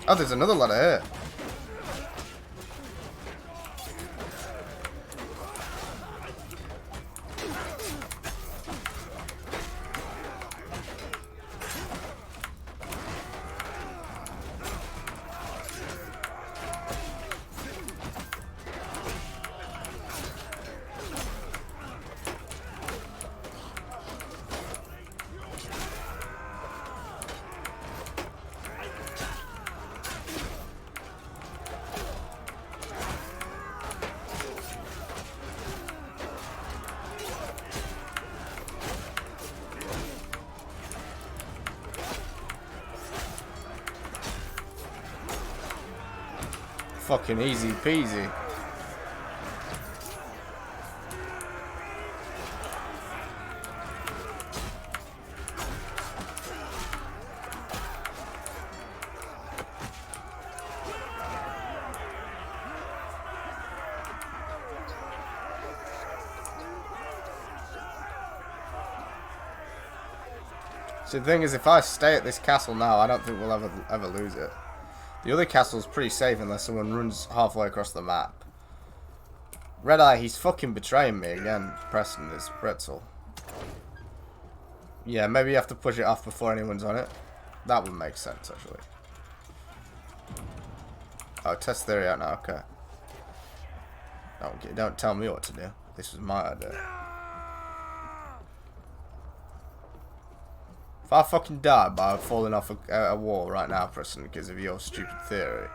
Oh, there's another ladder here. Fucking easy peasy. So the thing is, if I stay at this castle now, I don't think we'll ever lose it. The other castle's pretty safe unless someone runs halfway across the map. Red Eye, he's fucking betraying me again, Preston, this pretzel. Yeah, maybe you have to push it off before anyone's on it. That would make sense, actually. Oh, test theory out now, okay. Don't tell me what to do. This was my idea. If I fucking die by falling off a wall right now, Preston, because of your stupid theory.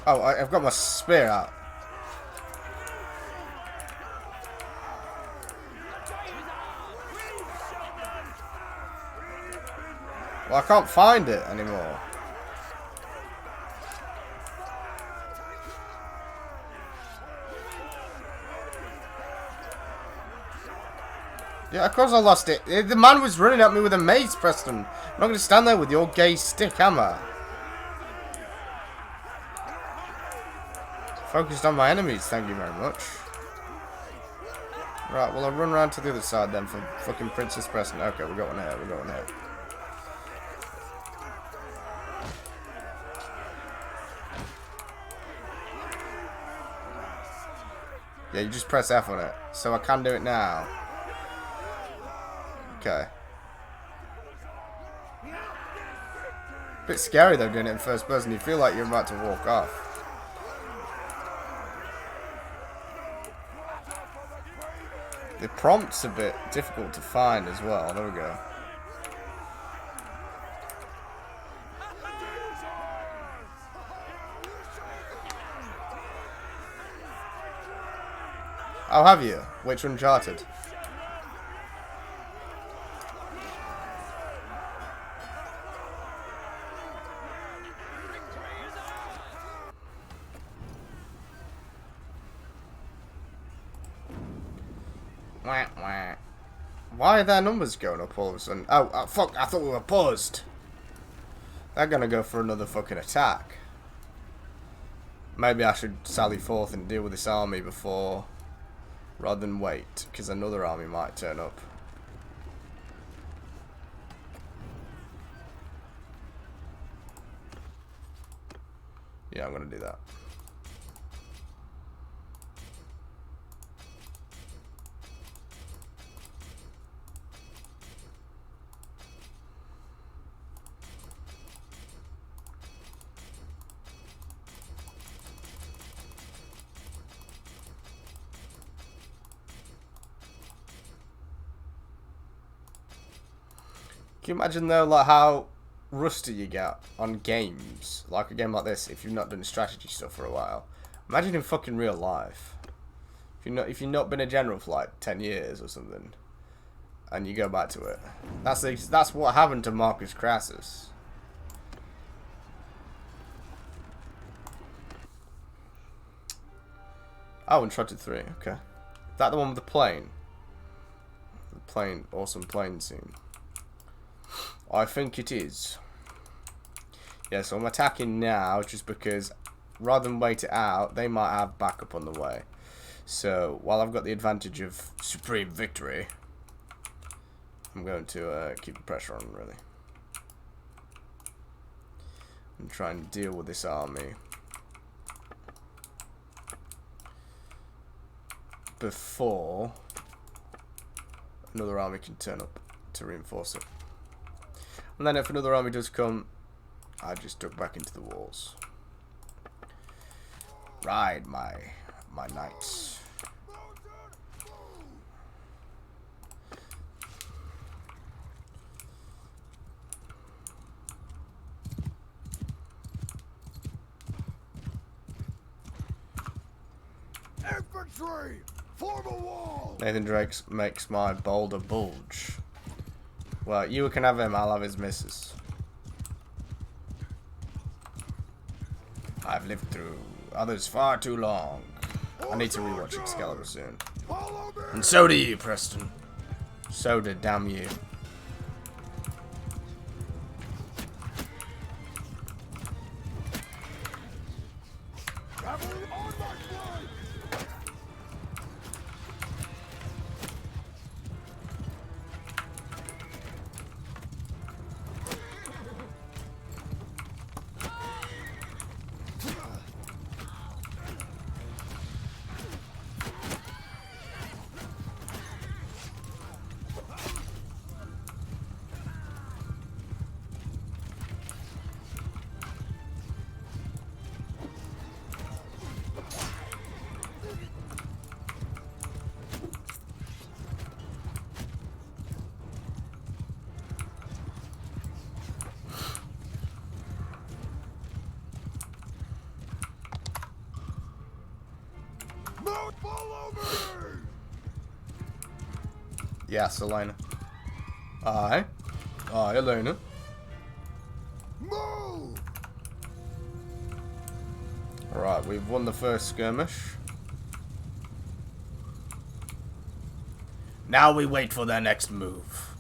Oh, I've got my spear out. Well, I can't find it anymore. Yeah, of course I lost it. The man was running at me with a mace, Preston. I'm not going to stand there with your gay stick, am I? Focused on my enemies, thank you very much. Right, well I'll run around to the other side then for fucking Princess Preston. Okay, we got one here, we got one here. Yeah, you just press F on it. So I can do it now. Okay. Bit scary though doing it in first person. You feel like you're about to walk off. The prompt's a bit difficult to find as well. There we go. Oh, have you? Which Uncharted? Wah, wah. Why are their numbers going up all of a sudden? Oh, fuck, I thought we were paused. They're gonna go for another fucking attack. Maybe I should sally forth and deal with this army before, rather than wait, because another army might turn up. Yeah, I'm gonna do that. Can you imagine though, like how rusty you get on games, like a game like this, if you've not done strategy stuff for a while? Imagine in fucking real life, if you've not been a general for like 10 years or something, and you go back to it. That's what happened to Marcus Crassus. Oh, Uncharted 3. Okay, is that the one with the plane? The plane, awesome plane scene. I think it is. Yeah, so I'm attacking now just because rather than wait it out, they might have backup on the way. So while I've got the advantage of supreme victory, I'm going to keep the pressure on, really. And try and deal with this army before another army can turn up to reinforce it. And then if another army does come, I just duck back into the walls. Ride, my knights. Infantry! Form a wall! Nathan Drake makes my boulder bulge. Well, you can have him, I'll have his missus. I've lived through others far too long. I need to rewatch Excalibur soon. And so do you, Preston. So do damn you. Cavalry on my flank! Follow me! Yes, Elena. Aye, Elena. Move! Right, we've won the first skirmish. Now we wait for their next move.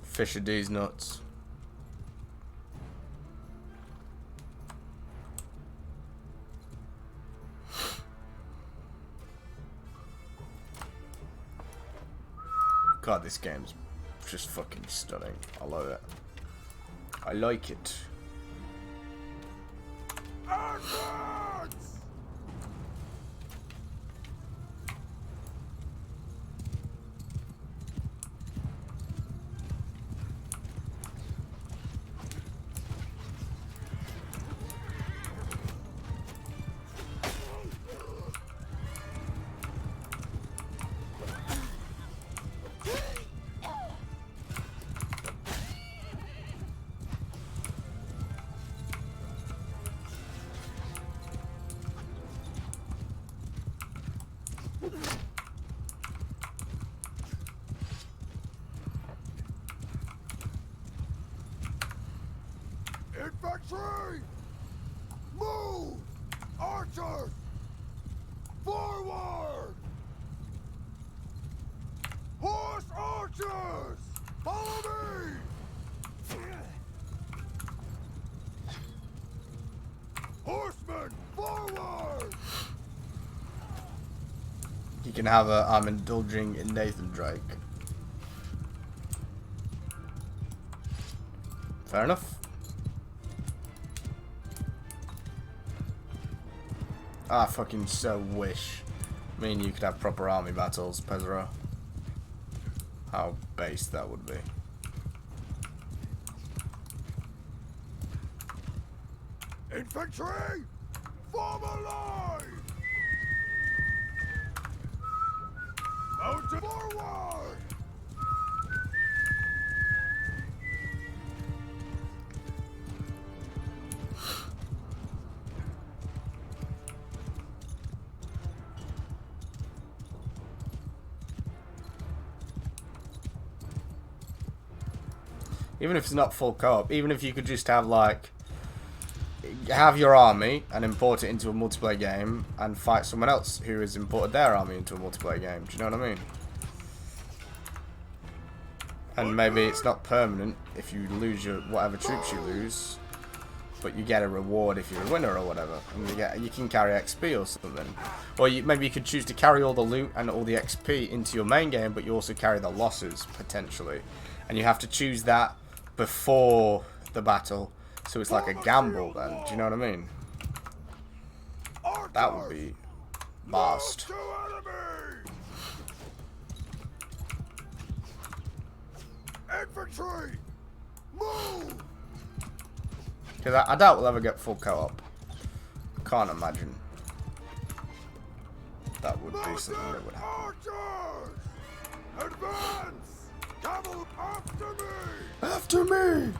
Fisher D's nuts. God, this game's just fucking stunning. I love it. I like it. Advance! Infantry! Move! Archers! Forward! Horse archers! Follow me! Horsemen, forward! You can have a I'm indulging in Nathan Drake. Fair enough. I fucking so wish me and you could have proper army battles, Pezero. How base that would be. Infantry! Form a line! Mounted forward! Even if it's not full co-op, even if you could just have like have your army and import it into a multiplayer game and fight someone else who has imported their army into a multiplayer game. Do you know what I mean? And maybe it's not permanent if you lose your whatever troops you lose, but you get a reward if you're a winner or whatever, and you can carry XP or something. Or maybe you could choose to carry all the loot and all the XP into your main game, but you also carry the losses potentially, and you have to choose that before the battle, so it's like a gamble then. Do you know what I mean? That would be vast. Infantry! Move! Because I doubt we'll ever get full co-op. Can't imagine. That would be something that would happen. Archers! Advance! Cavalry after me! After me!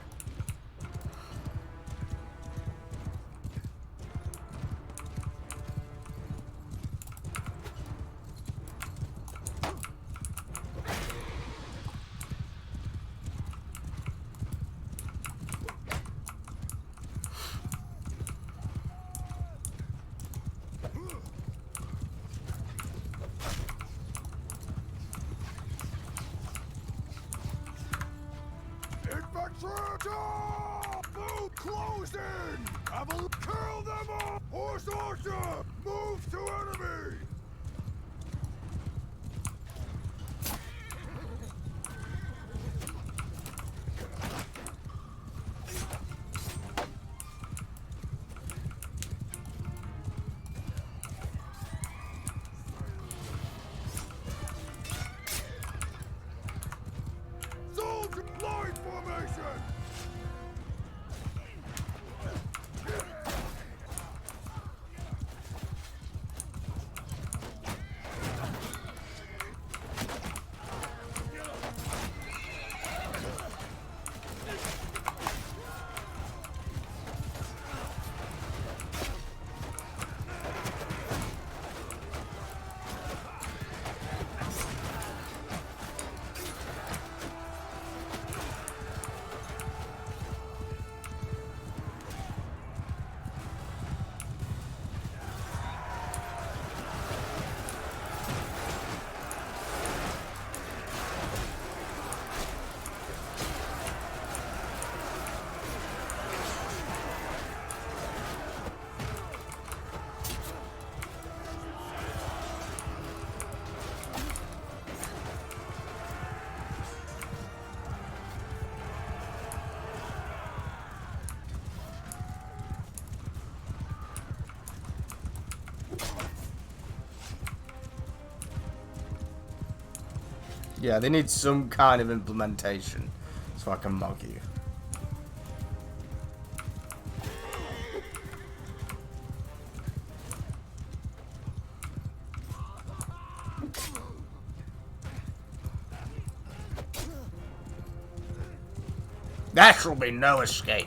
Move close in! I will kill them all! Horse archer! Move to enemy! Soldier line formation! Yeah, they need some kind of implementation so I can mug you. There shall be no escape.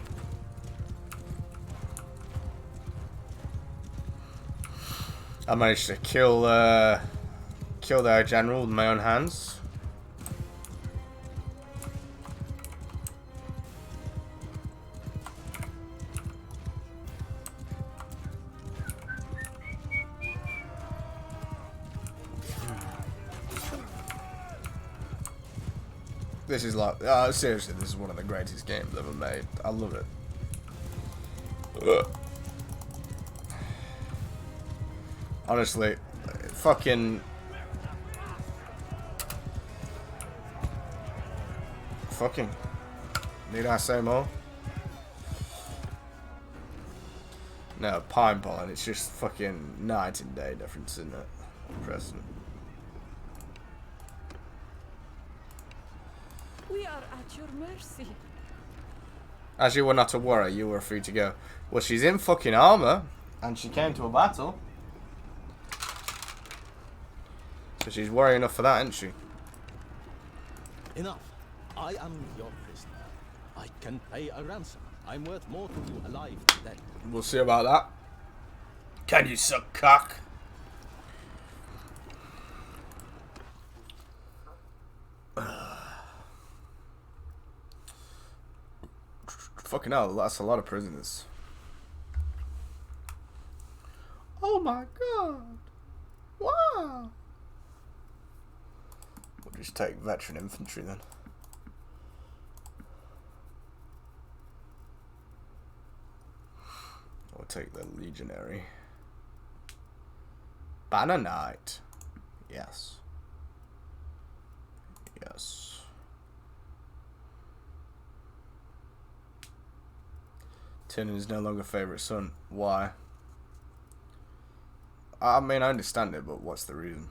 I managed to kill their general with my own hands. This is like, seriously, this is one of the greatest games ever made. I love it. Ugh. Honestly, fucking need I say more? No, pine pollen, it's just fucking night and day difference, isn't it? Preston. We are at your mercy. As you were not to worry, you were free to go. Well, she's in fucking armor, and she came to a battle. So she's worried enough for that, isn't she? Enough. I am your prisoner. I can pay a ransom. I'm worth more to you alive than dead. We'll see about that. Can you suck cock? Fucking hell, that's a lot of prisoners. Oh my god. Wow. We'll just take veteran infantry then. We'll take the legionary. Banner Knight. Yes. Yes. Tyrion is no longer favourite son. Why? I mean, I understand it, but what's the reason?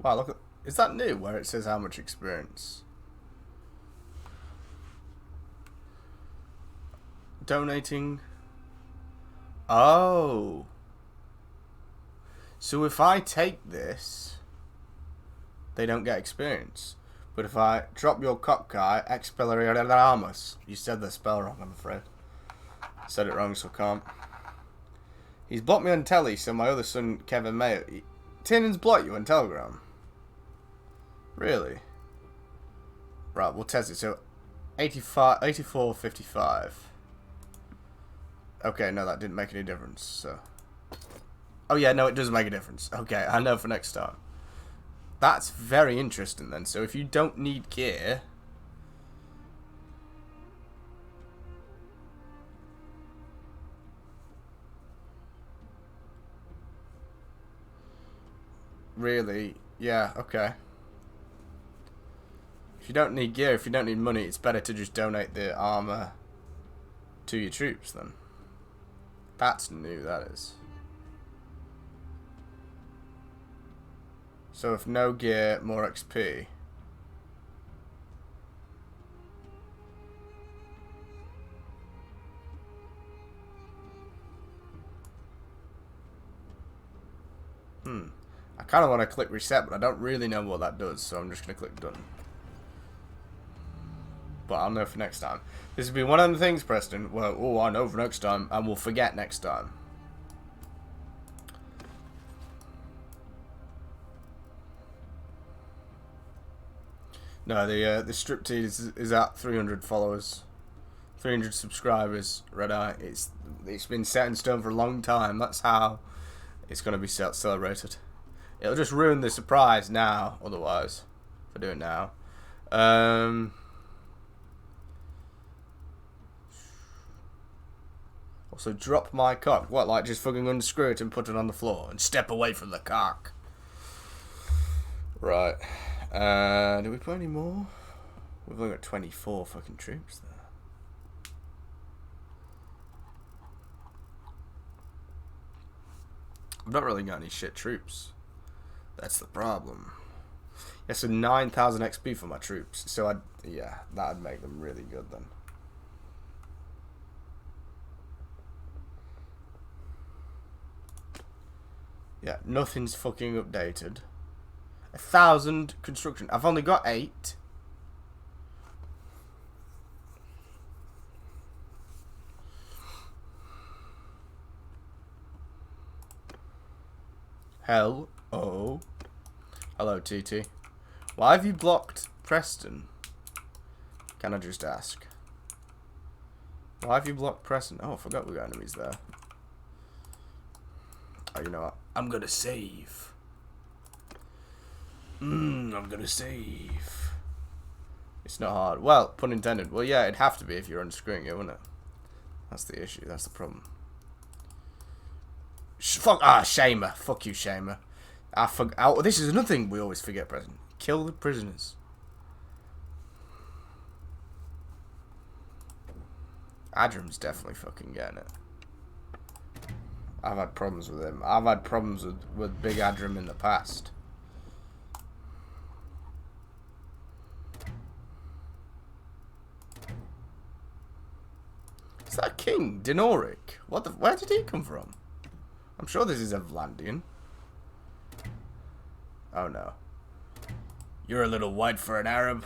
Wow, look at... Is that new, where it says how much experience? Donating... Oh! So if I take this, they don't get experience. But if I drop your cock guy, Expelliarmus... You said the spell wrong, I'm afraid. Said it wrong, so can't. He's blocked me on telly, so my other son, Kevin Mayo... Tiernin's blocked you on Telegram? Really? Right, we'll test it. So, 84.55. Okay, no, that didn't make any difference, so... Oh yeah, no, it does make a difference. Okay, I know for next time. That's very interesting then. So if you don't need gear... Really? Yeah, okay. If you don't need gear, if you don't need money, it's better to just donate the armor to your troops then. That's new, that is. So if no gear, more XP. I kind of want to click reset, but I don't really know what that does, so I'm just going to click done. But I'll know for next time. This will be one of the things, Preston. Well, oh, I know for next time, and we'll forget next time. No, the striptease is at 300 followers, 300 subscribers. Red Eye. It's been set in stone for a long time. That's how it's going to be celebrated. It'll just ruin the surprise now, otherwise. If I do it now. Also, drop my cock. What, like just fucking unscrew it and put it on the floor and step away from the cock? Right. Do we put any more? We've only got 24 fucking troops there. I've not really got any shit troops. That's the problem. Yeah, so 9,000 XP for my troops. So yeah, that'd make them really good then. Yeah, nothing's fucking updated. 1,000 construction. I've only got 8. Hello. Hello, TT. Why have you blocked Preston? Can I just ask? Why have you blocked Preston? Oh, I forgot we got enemies there. Oh, you know what? I'm gonna save. I'm gonna save. It's not hard. Well, pun intended. Well, yeah, it'd have to be if you're unscrewing it, wouldn't it? That's the issue. That's the problem. Shamer. Fuck you, Shamer. This is another thing we always forget, President. Kill the prisoners. Adram's definitely fucking getting it. I've had problems with him. I've had problems with Big Adram in the past. Is that King Denoric? Where did he come from? I'm sure this is Evlandian. Oh no. You're a little white for an Arab.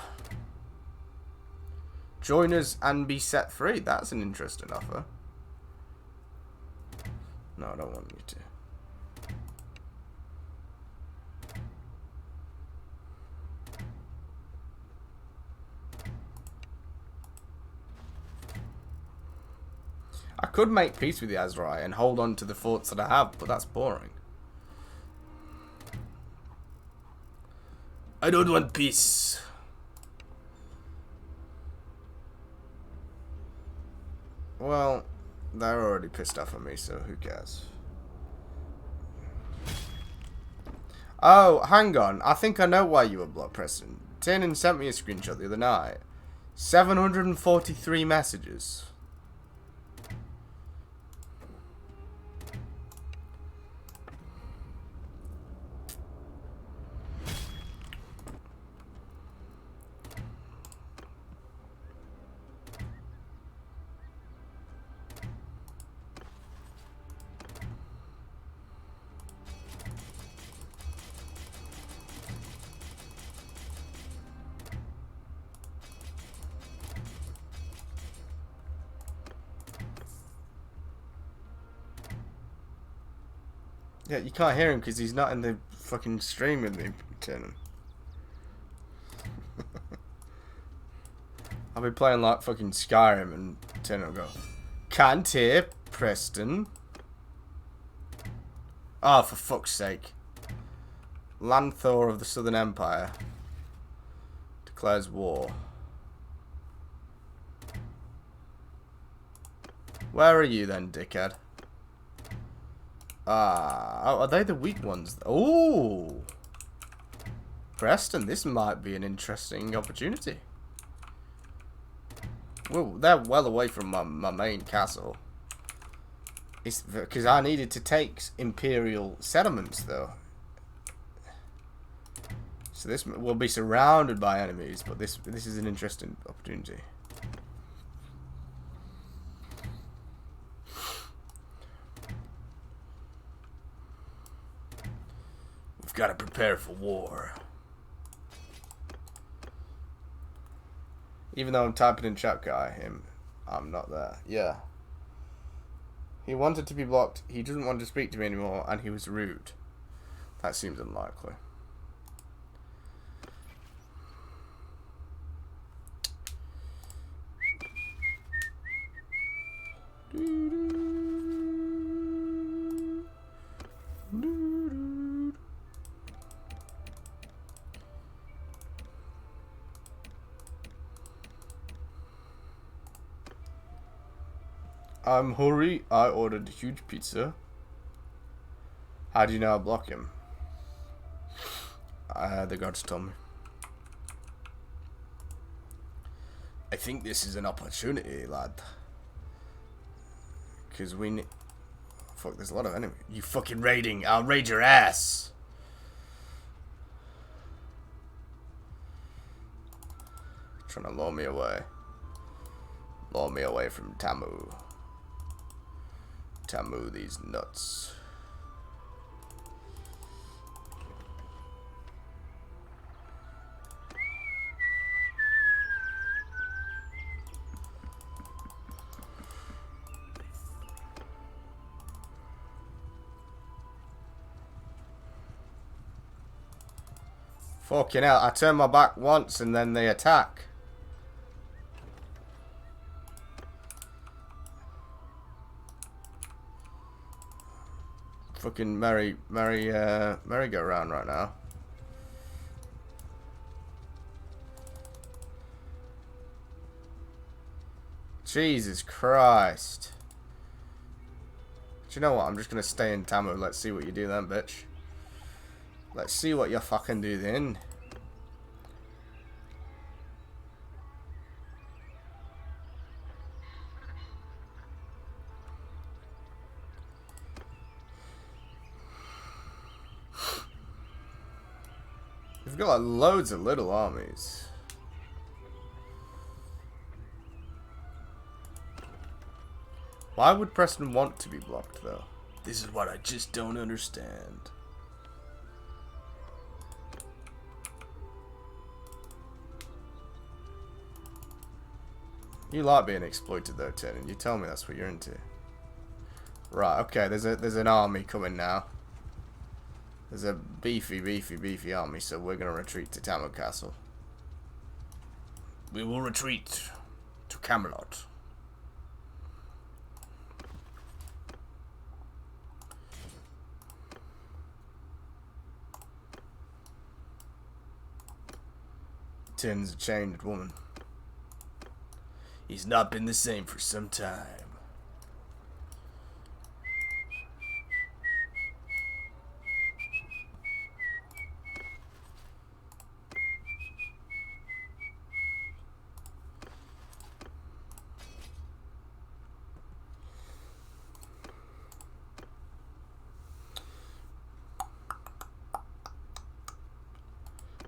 Join us and be set free. That's an interesting offer. No, I don't want you to. I could make peace with the Azrai and hold on to the forts that I have, but that's boring. I don't want peace. Well, they're already pissed off at me, so who cares? Oh, hang on. I think I know why you were blocked, Preston. Tiernan sent me a screenshot the other night. 743 messages. Yeah, you can't hear him because he's not in the fucking stream with me, Tiernan. I'll be playing like fucking Skyrim and Tiernan will go, can't hear, Preston. Oh, for fuck's sake. Lanthor of the Southern Empire declares war. Where are you then, dickhead? Oh, are they the weak ones? Oh! Preston, this might be an interesting opportunity. Well, they're well away from my main castle. It's because I needed to take imperial settlements, though. So this will be surrounded by enemies, but this is an interesting opportunity. We've got to prepare for war. Even though I'm typing in chat guy, I'm not there. Yeah. He wanted to be blocked, he didn't want to speak to me anymore, and he was rude. That seems unlikely. I'm hurry. I ordered a huge pizza. How do you know I block him? The gods told me. I think this is an opportunity, lad. Because we need... Fuck, there's a lot of enemies. You fucking raiding. I'll raid your ass. Trying to lure me away. Lure me away from Tamu. Tamu, these nuts. Fucking hell, I turn my back once and then they attack. Fucking merry-go-round right now. Jesus Christ. Do you know what? I'm just gonna stay in Tamu. Let's see what you do then, bitch. Let's see what you fucking do then. We've got like loads of little armies. Why would Preston want to be blocked though? This is what I just don't understand. You like being exploited though, Tin, and you tell me that's what you're into. Right, okay, there's an army coming now. There's a beefy army, so we're gonna retreat to Tamu Castle. We will retreat to Camelot. Tin's a changed woman. He's not been the same for some time.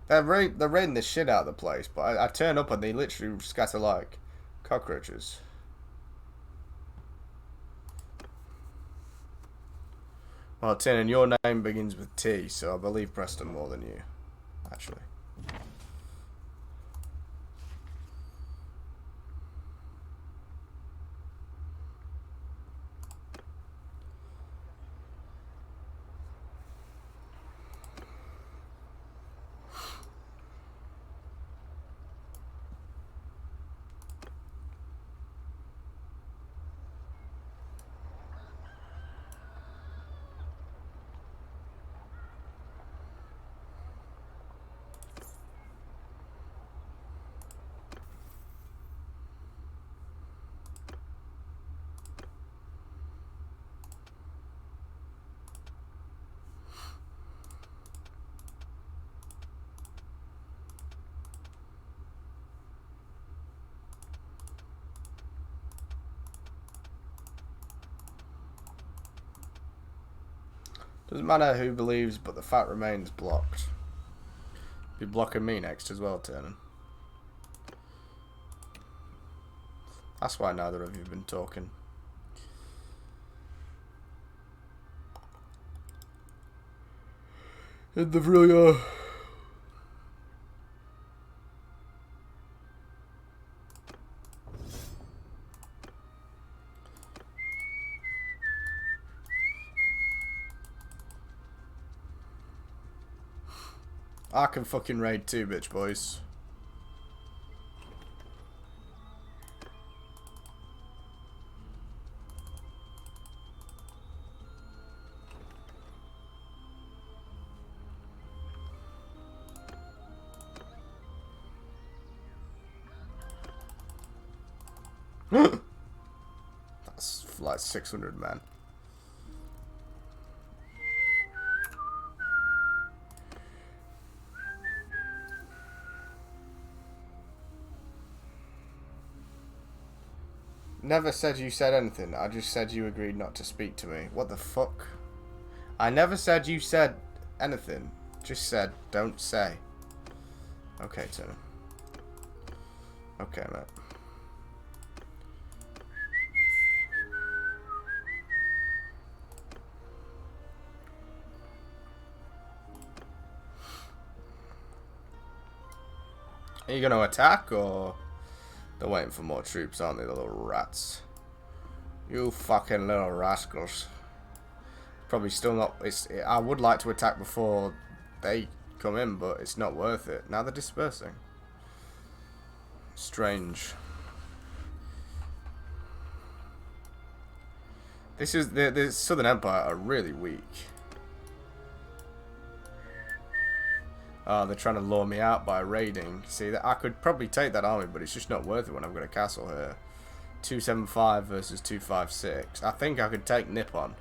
They're raiding the shit out of the place, but I turn up and they literally scatter like cockroaches. Well, Tin, and your name begins with T, so I believe Preston more than you, actually. Doesn't matter who believes, but the fact remains blocked. Be blocking me next as well, Turner. That's why neither of you have been talking. In the Vrilya. I can fucking raid too, bitch boys. That's like 600 men. Never said you said anything. I just said you agreed not to speak to me. What the fuck? I never said you said anything. Just said don't say. Okay, Tim. Okay, mate. Are you going to attack, or they're waiting for more troops, aren't they, the little rats? You fucking little rascals. Probably still not... I would like to attack before they come in, but it's not worth it. Now they're dispersing. Strange. This is... The Southern Empire are really weak. Oh, they're trying to lure me out by raiding. See, I could probably take that army, but it's just not worth it when I've got a castle here. 275 versus 256. I think I could take Nippon.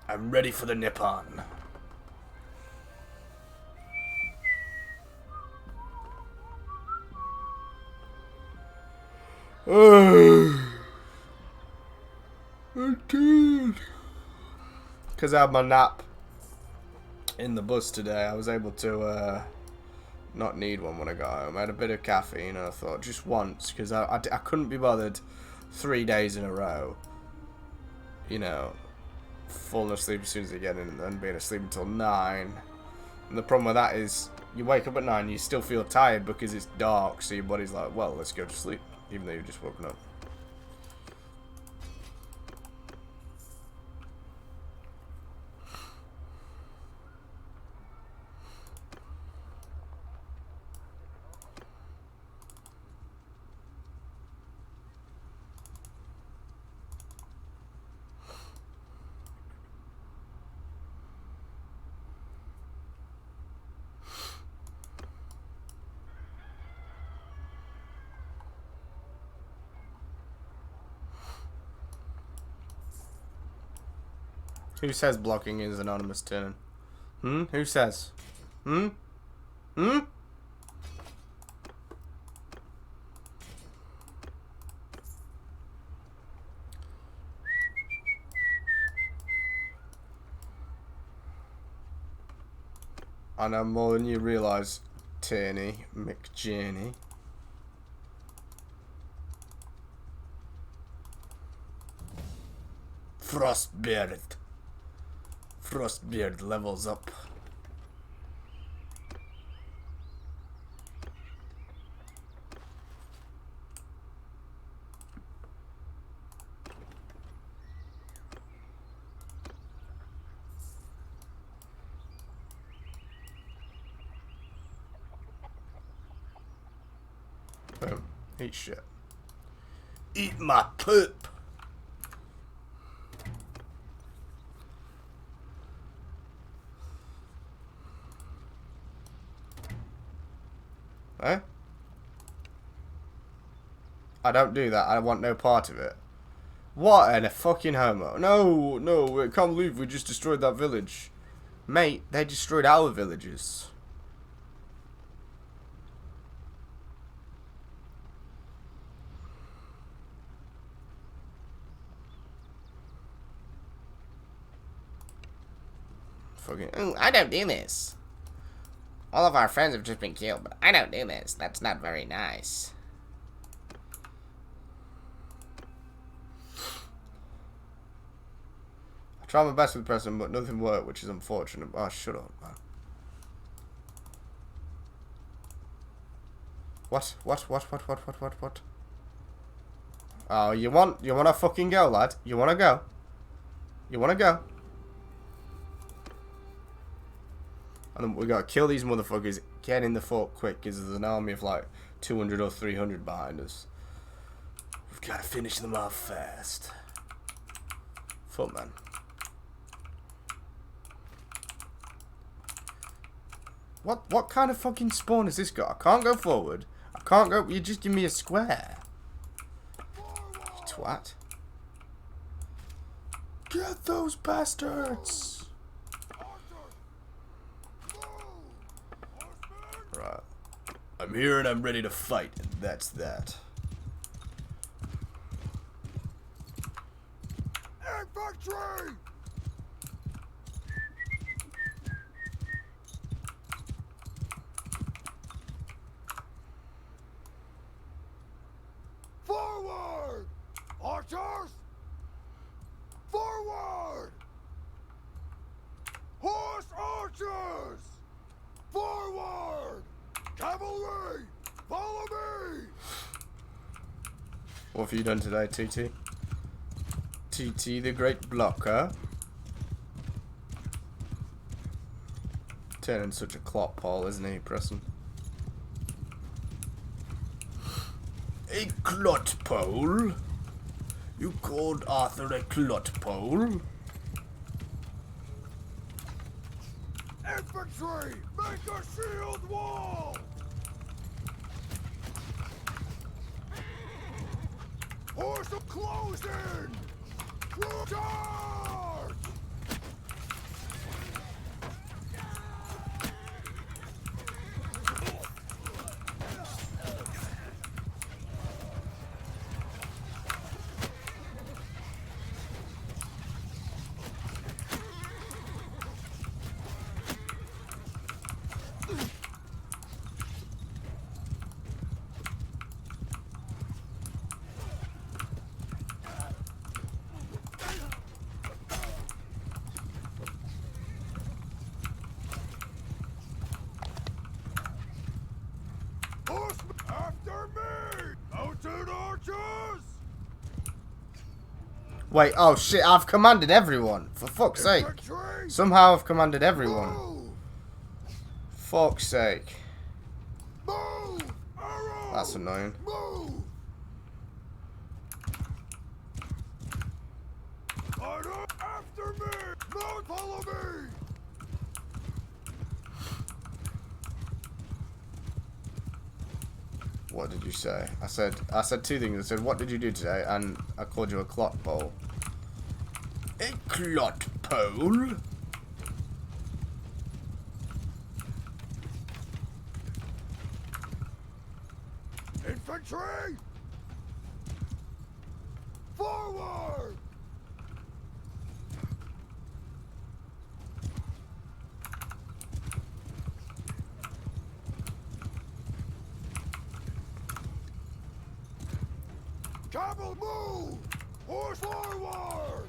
I'm ready for the Nippon. Because I had my nap in the bus today, I was able to not need one when I got home. I had a bit of caffeine and I thought just once, because I couldn't be bothered 3 days in a row, you know, falling asleep as soon as I get in and then being asleep until 9. And the problem with that is you wake up at 9, you still feel tired because it's dark, so your body's like, well, let's go to sleep, even though you've just woken up. Who says blocking is anonymous turn? Who says? I know more than you realise, Tierney McJaney. Frostbeard. Frostbeard levels up. Boom. Eat shit. Eat my poop. Eh? I don't do that. I want no part of it. What in a fucking homo. No, no, I can't believe we just destroyed that village. Mate, they destroyed our villages. Fucking, ooh, I don't do this. All of our friends have just been killed, but I don't do this. That's not very nice. I tried my best with pressing, but nothing worked, which is unfortunate. Oh, shut up, man. What? Oh, you wanna fucking go, lad? You wanna go? You wanna go? And we gotta kill these motherfuckers, get in the fort quick, because there's an army of like 200 or 300 behind us. We've gotta finish them off fast. Fuck, man. What kind of fucking spawn has this got? I can't go forward. I can't go. You just give me a square. You twat. Get those bastards. Right. I'm here and I'm ready to fight, and that's that. Infantry! Forward! Archers! Forward! Horse archers! Forward! Cavalry! Follow me! What have you done today, TT? TT the Great Blocker. Turning such a clot pole, isn't he, Preston? A clot pole? You called Arthur a clot pole? Infantry! Make a shield wall! Horse closed in! Charge! Horsemen, after me! Mounted archers! Wait, oh shit, I've commanded everyone. For fuck's sake. Infantry! Somehow I've commanded everyone. Move! Fuck's sake. Move! Arrow! That's annoying. Move! Order after me! Mount, follow me! What did you say? I said two things. I said, what did you do today? And I called you a clot pole. A clot pole? Infantry! Forward! Cavalry, move! Horse forward!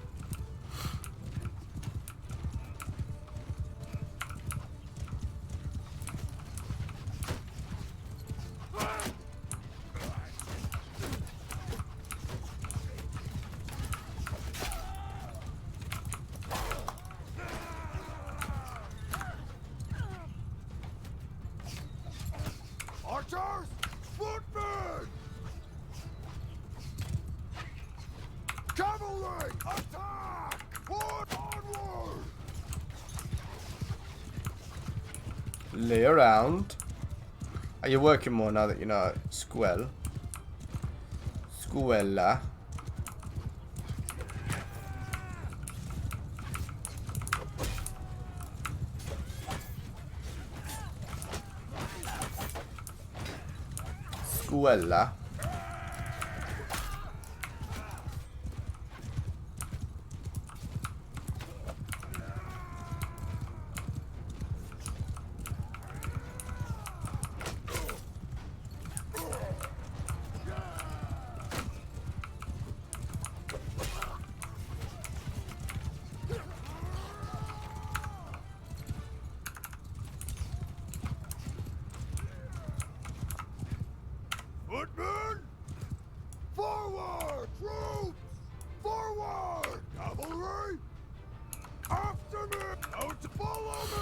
Archers! Footmen! Cavalry! Attack! Forward! Onward! Lay around. Are you working more now that you know Squell? Squella. Squella. Footmen! Forward! Troops! Forward! Cavalry! After me! Out to follow me!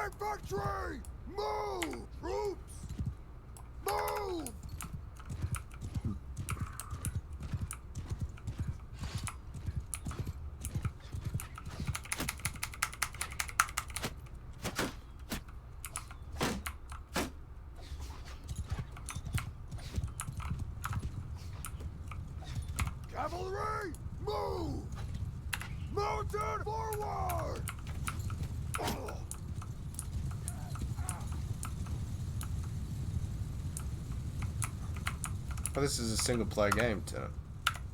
Infantry! Move! Troops! Move! Cavalry! Move! Mounted forward! Well, this is a single player game, Tim.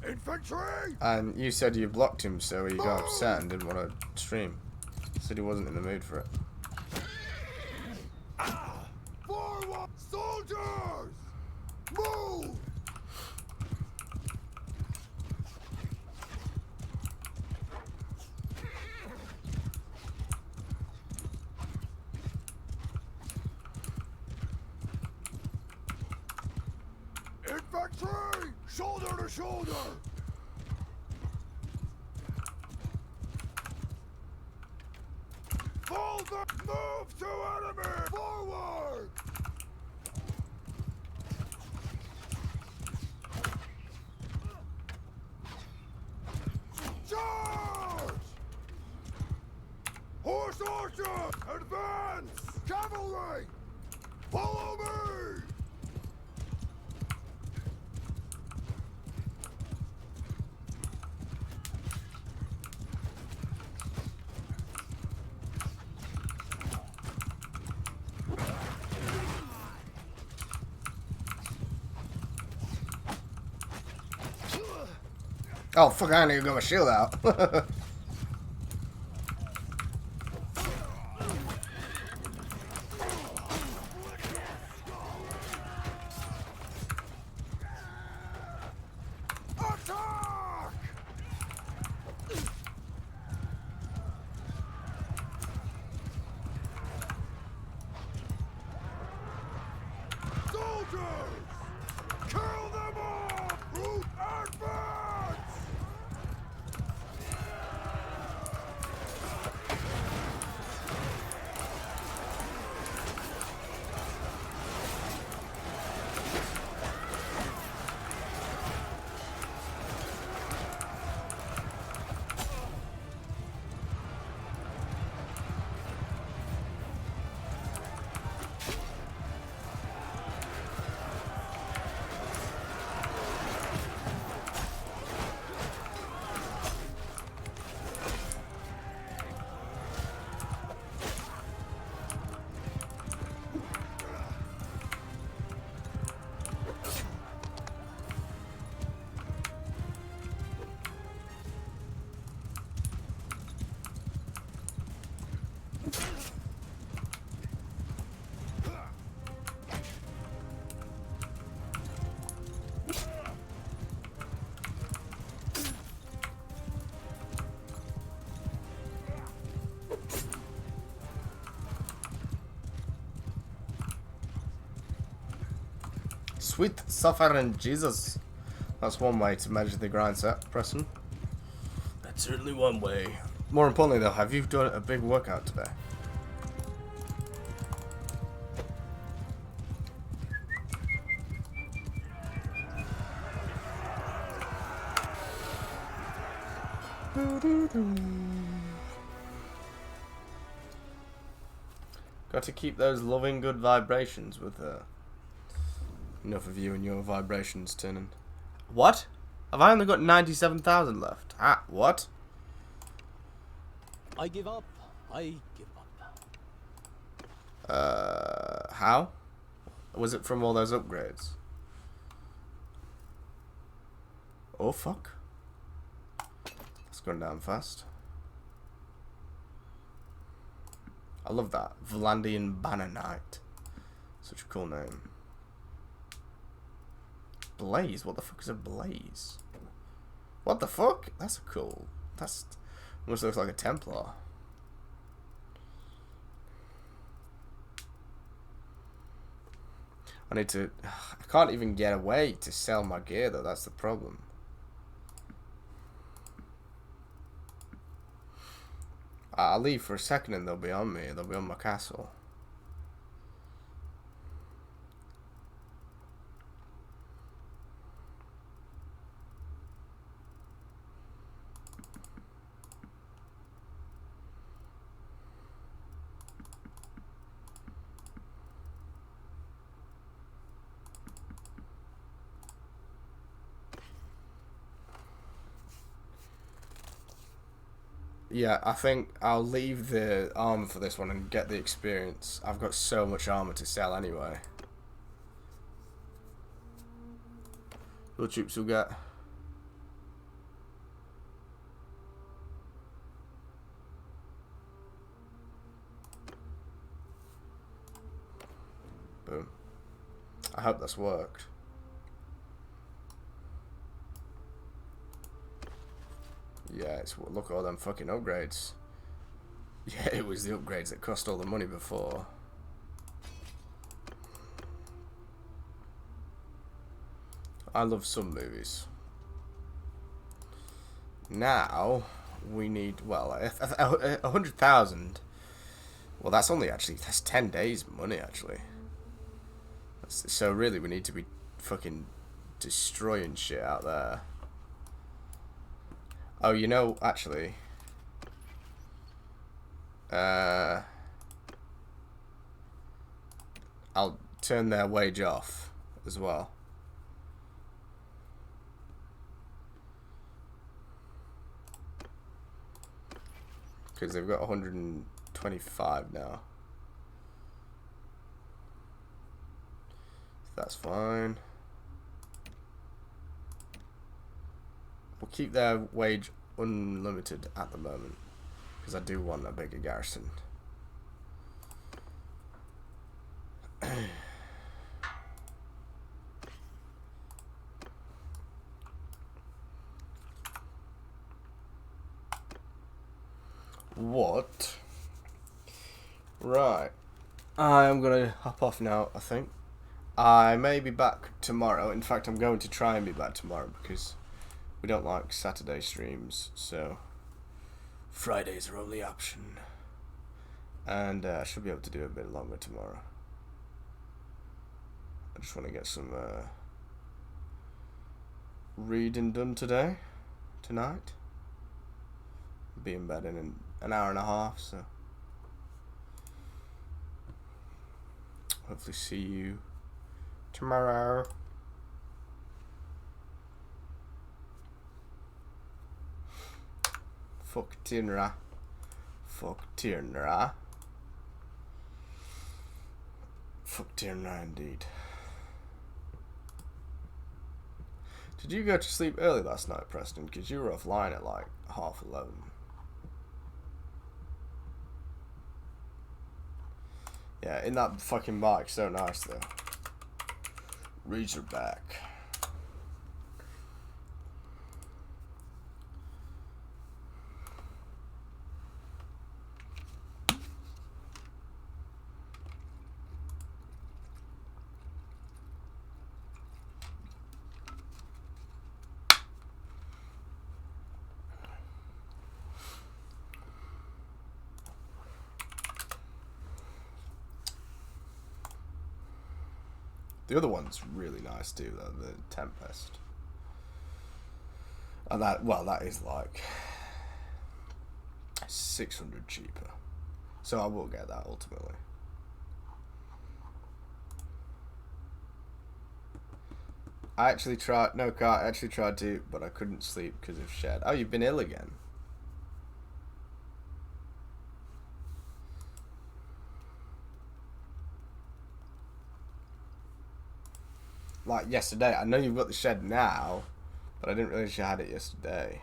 Infantry! And you said you blocked him, so he got upset and didn't want to stream. Said he wasn't in the mood for it. Forward! Soldiers! Move! Infantry! Shoulder to shoulder! Fall back! Move to enemy! Forward! Charge! Horse archers! Advance! Cavalry! Follow me! Oh, fuck, I need to get my shield out. Attack! Soldiers! Kill them all! Root advance! Sweet suffering Jesus. That's one way to measure the grind set, Preston. That's certainly one way. More importantly though, have you done a big workout today? Got to keep those loving good vibrations with enough of you and your vibrations turning. What? Have I only got 97,000 left? Ah, what? I give up. I give up. How? Was it from all those upgrades? Oh, fuck. That's going down fast. I love that. Vlandian Banner Knight. Such a cool name. Blaze? What the fuck is a blaze? What the fuck? That's cool. That's almost looks like a Templar. I can't even get away to sell my gear though, that's the problem. I'll leave for a second and they'll be on me. They'll be on my castle. Yeah, I think I'll leave the armor for this one and get the experience. I've got so much armor to sell anyway. What troops will get? Boom. I hope that's worked. Yeah, it's look at all them fucking upgrades. Yeah, it was the upgrades that cost all the money before. I love some movies. Now we need, well, 100,000. Well, that's only actually, that's 10 days money actually. So really, we need to be fucking destroying shit out there. Oh, you know, actually, I'll turn their wage off as well. Because they've got 125 now. That's fine. We'll keep their wage unlimited at the moment, because I do want a bigger garrison. What? Right. I'm gonna hop off now, I think. I may be back tomorrow. In fact, I'm going to try and be back tomorrow because we don't like Saturday streams, so Fridays are only option. And I should be able to do a bit longer tomorrow. I just want to get some reading done tonight. Be in bed in an hour and a half, so hopefully see you tomorrow. Fuck Tinra. Fuck Tinra. Fuck Tinra indeed. Did you go to sleep early last night, Preston? Because you were offline at like 11:30. Yeah, in that fucking bike, so nice though. Reads her back. The other one's really nice too, though, the Tempest. And that, well, that is like 600 cheaper. So I will get that ultimately. I actually tried to, but I couldn't sleep because of Shed. Oh, you've been ill again? Like yesterday. I know you've got the Shed now, but I didn't realize you had it yesterday.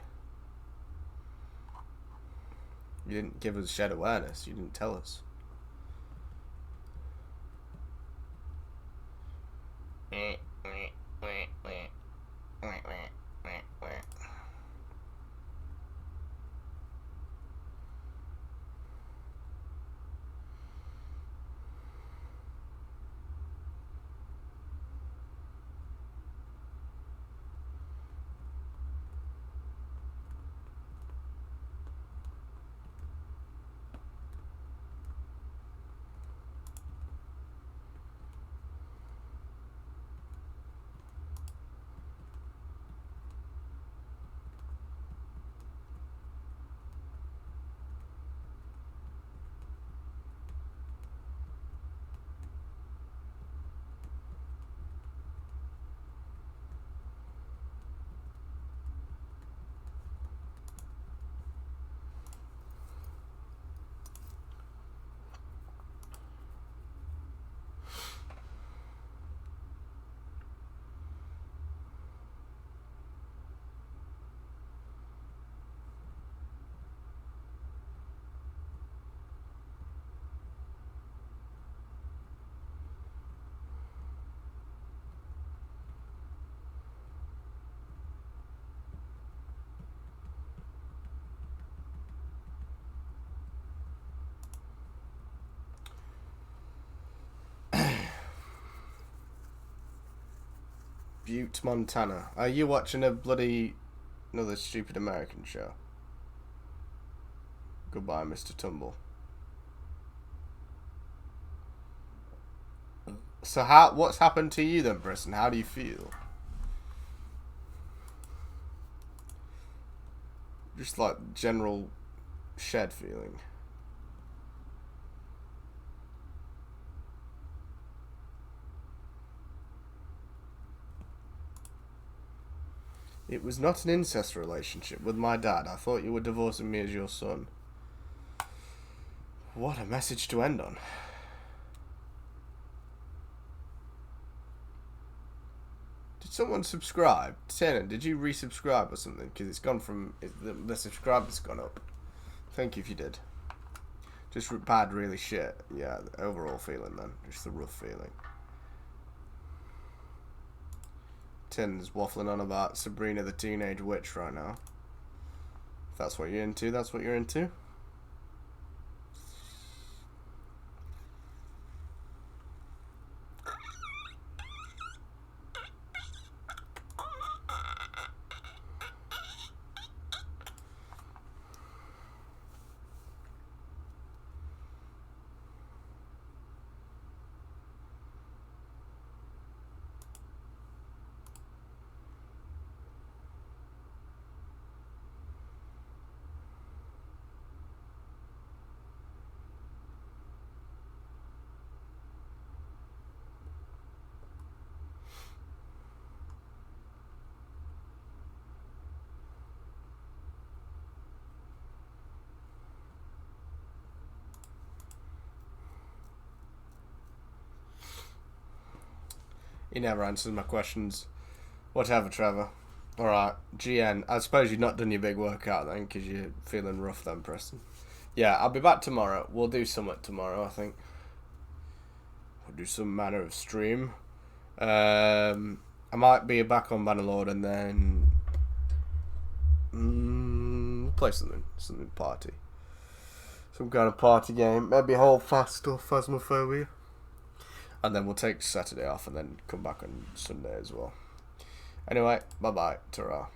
You didn't give us Shed awareness. You didn't tell us. Butte, Montana. Are you watching a bloody another stupid American show? Goodbye, Mr. Tumble. So what's happened to you then, Briston? How do you feel? Just like general shed feeling. It was not an incest relationship with my dad. I thought you were divorcing me as your son. What a message to end on. Did someone subscribe? Tannen, did you resubscribe or something? Because it's gone from... the subscriber's gone up. Thank you if you did. Just bad, really shit. Yeah, the overall feeling then. Just the rough feeling. Tin's waffling on about Sabrina the Teenage Witch right now. If that's what you're into, that's what you're into. He never answers my questions. Whatever, Trevor. Alright, GN. I suppose you've not done your big workout then, because you're feeling rough then, Preston. Yeah, I'll be back tomorrow. We'll do something tomorrow, I think. We'll do some manner of stream. I might be back on Bannerlord and then... we'll play something party. Some kind of party game. Maybe Hold Fast or Phasmophobia. And then we'll take Saturday off and then come back on Sunday as well. Anyway, bye-bye. Ta-ra.